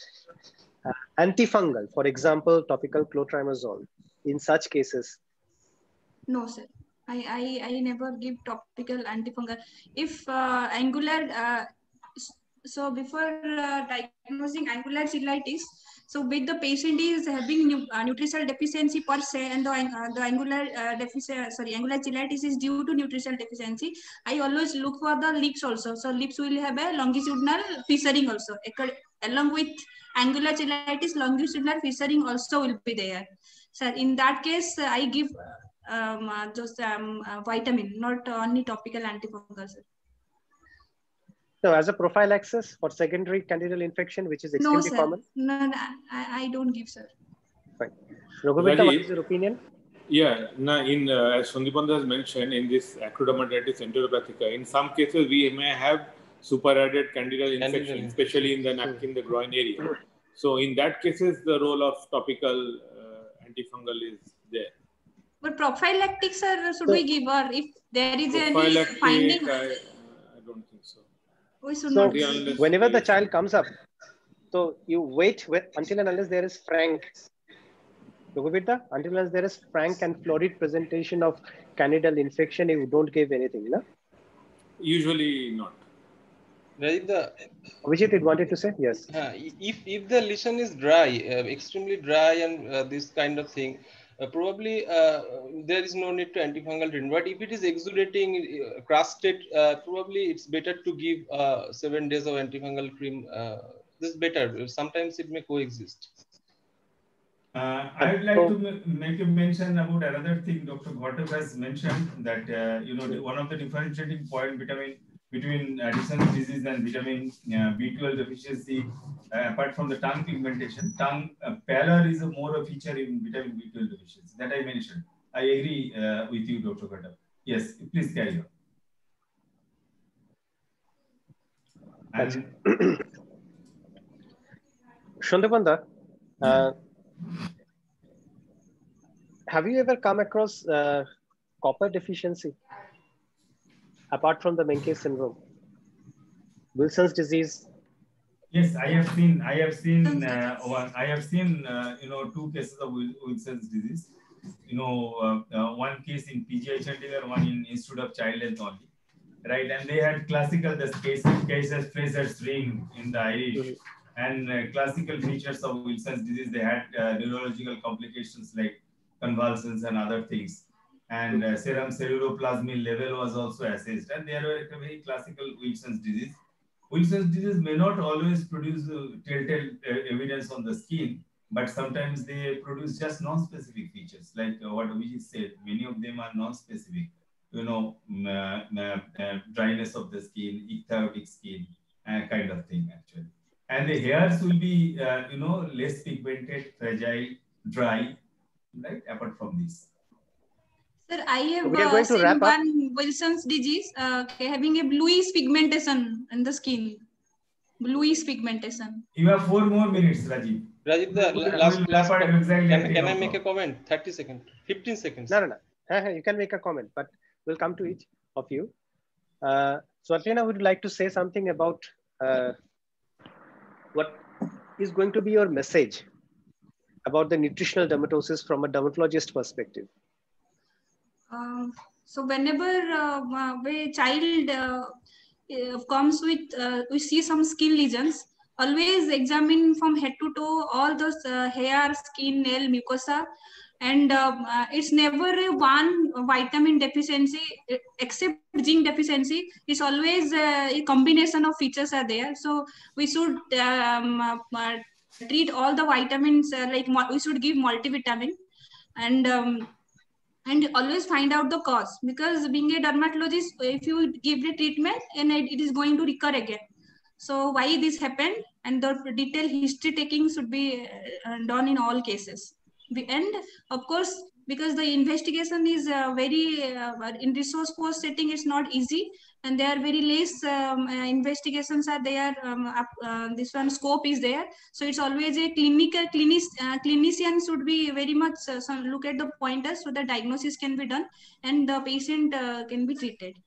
antifungal, for example, topical clotrimazole in such cases? No, sir. I never give topical antifungal. If angular, so before diagnosing angular cheilitis, so with the patient is having nutritional deficiency per se, and the angular angular cheilitis is due to nutritional deficiency, I always look for the lips also. So lips will have a longitudinal fissuring also. Along with angular cheilitis, longitudinal fissuring also will be there. So in that case, I give just vitamin, not only topical antifungal, sir. So as a prophylaxis for secondary candidal infection, which is extremely common? No, I don't give, sir. Fine. Raghuveer, what is your opinion? Yeah, as Sandipanda has mentioned, in this acrodermatitis enteropathica, in some cases we may have superadded candidal infection, especially in the neck, in the groin area. So in that cases, the role of topical antifungal is there. But prophylactic, sir, should we give, or if there is any finding? I don't think so. We should not. Whenever the child comes up, so you wait until and unless there is frank, until unless there is frank and florid presentation of candidal infection, you don't give anything, no? Usually not. Vijit, wanted to say? Yes. If the lesion is dry, extremely dry, and this kind of thing, probably there is no need to antifungal treatment. But if it is exudating, crusted, probably it's better to give 7 days of antifungal cream. This is better. Sometimes it may coexist. I would like to make a mention about another thing Dr. Ghotav has mentioned, that one of the differentiating point between Addison's disease and vitamin B12 deficiency, apart from the tongue pigmentation, tongue pallor is more a feature in vitamin B12 deficiency that I mentioned. I agree with you, Dr. Ghotav. Yes, please carry on. And Shondapanda, have you ever come across copper deficiency apart from the Menkes syndrome? Wilson's disease. Yes, I have seen you know, 2 cases of Wilson's disease. You know, one case in PGI Chandigarh, one in Institute of Child Health only, right? And they had classical cases Fraser's ring in the iris, and classical features of Wilson's disease. They had neurological complications like convulsions and other things, and serum ceruloplasmin level was also assessed, and they were a very classical Wilson's disease. Wilson's disease may not always produce telltale evidence on the skin, but sometimes they produce just non-specific features, like what we said. Many of them are non-specific. You know, dryness of the skin, ectatic skin, kind of thing actually. And the hairs will be, you know, less pigmented, fragile, dry, right? Apart from this. Sir, I have seen one Wilson's disease having a bluish pigmentation in the skin. Bluish pigmentation. You have 4 more minutes, Rajiv. Rajiv, the last can I make a comment? 30 seconds, 15 seconds. No. You can make a comment, but we'll come to each of you. So Atlena, would you like to say something about what is going to be your message about the nutritional dermatosis from a dermatologist perspective? So whenever a child comes with, we see some skin lesions, always examine from head to toe all those hair, skin, nail, mucosa, and it's never a one vitamin deficiency except zinc deficiency. It's always a combination of features are there. So we should treat all the vitamins, like we should give multivitamin, and always find out the cause, because being a dermatologist, if you give the treatment and it is going to recur again. So why this happened, and the detailed history taking should be done in all cases. And of course, because the investigation is very in resource poor setting, it's not easy, and there are very less investigations are there. This one scope is there, so it's always a clinician should be very much look at the pointers so the diagnosis can be done and the patient can be treated.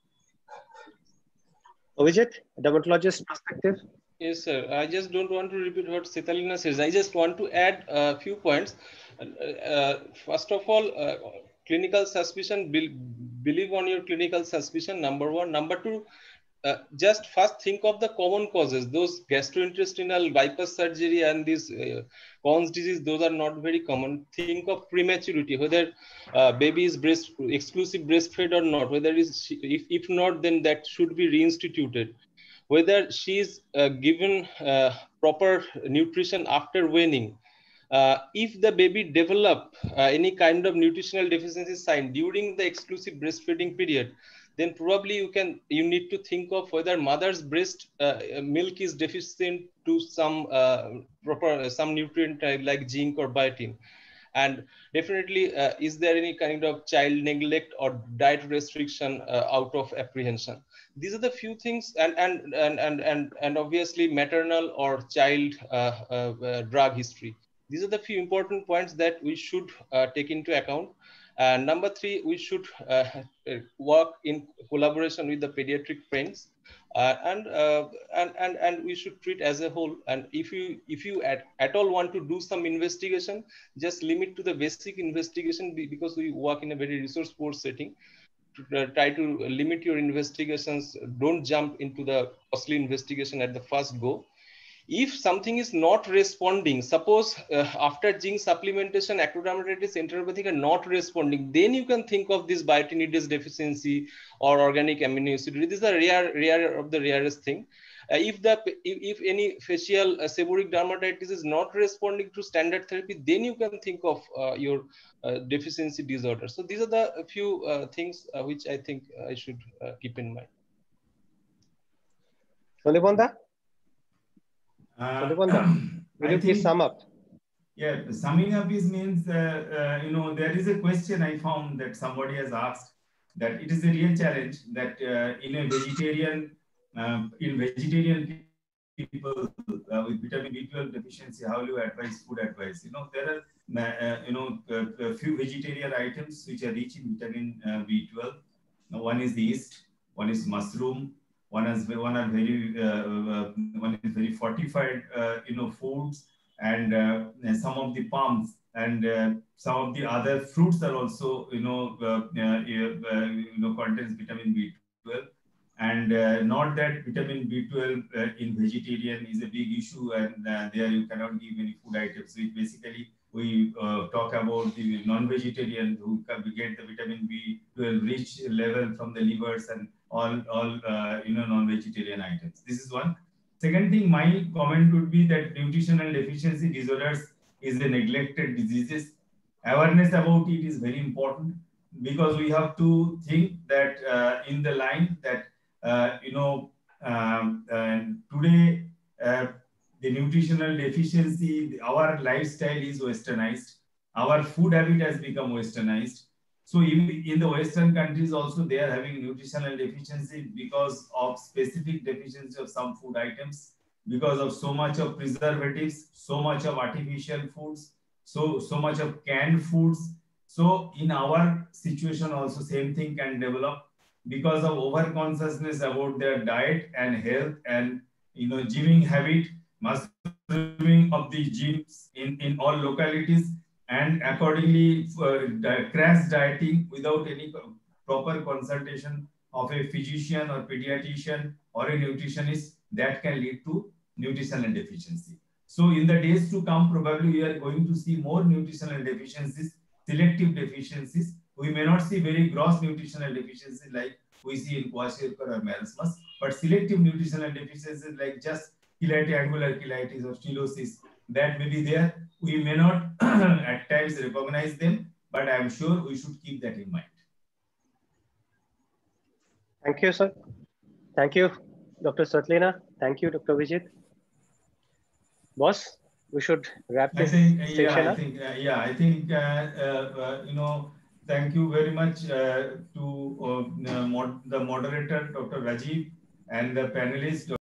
Avijit, dermatologist perspective. Yes, sir. I just don't want to repeat what Sitalina says. I just want to add a few points. First of all, clinical suspicion, believe on your clinical suspicion, number 1. Number 2, just first think of the common causes. Those gastrointestinal bypass surgery and this Crohn's disease, those are not very common. Think of prematurity, whether baby is exclusive breastfed or not, whether if not, then that should be reinstituted. Whether she is given proper nutrition after weaning. If the baby develop any kind of nutritional deficiency sign during the exclusive breastfeeding period, then probably you need to think of whether mother's breast milk is deficient to some some nutrient like zinc or biotin. And definitely, is there any kind of child neglect or diet restriction out of apprehension? These are the few things, and obviously maternal or child drug history. These are the few important points that we should take into account. And number 3, we should work in collaboration with the pediatric friends, and we should treat as a whole. And if you at all want to do some investigation, just limit to the basic investigation, because we work in a very resource poor setting. Try to limit your investigations. Don't jump into the costly investigation at the first go. If something is not responding, suppose after zinc supplementation, ectodermatitis, enteropathic are not responding, then you can think of this biotinidase deficiency or organic aminoacidity. These are rare of the rarest thing. If any facial seborrheic dermatitis is not responding to standard therapy, then you can think of your deficiency disorder. So these are the few things which I think I should keep in mind. Sonibanda? Will you please sum up? Yeah, summing up means, you know, there is a question I found that somebody has asked, that it is a real challenge that in vegetarian people with vitamin B12 deficiency, how do you advise food advice? There are a few vegetarian items which are rich in vitamin B12. Now, one is the yeast, one is mushroom, one is very fortified foods, and some of the palms and some of the other fruits are also contains vitamin B12. And not that vitamin B12 in vegetarian is a big issue, and there you cannot give any food items. So basically, we talk about the non-vegetarian who get the vitamin B12 rich level from the livers and all non-vegetarian items. This is one. Second thing, my comment would be that nutritional deficiency disorders is a neglected diseases. Awareness about it is very important, because we have to think that in the line that today the nutritional deficiency, our lifestyle is westernized, our food habit has become westernized. So in the Western countries also, they are having nutritional deficiency because of specific deficiency of some food items, because of so much of preservatives, so much of artificial foods, so much of canned foods. So in our situation also, same thing can develop because of over consciousness about their diet and health and gymming habit, mushrooming of the gyms in all localities, and accordingly crash dieting without any proper consultation of a physician or pediatrician or a nutritionist, that can lead to nutritional deficiency. So in the days to come, probably we are going to see more nutritional deficiencies, selective deficiencies. We may not see very gross nutritional deficiencies like we see in kwashiorkor or marasmus, but selective nutritional deficiencies like just cheilitis, angular cheilitis, or stylosis, that may be there. We may not at times recognize them, but I am sure we should keep that in mind. Thank you, sir. Thank you, Dr. Swatlina. Thank you, Dr. Vijit. Boss, we should wrap this session up. I think thank you very much to the moderator, Dr. Rajiv, and the panelists,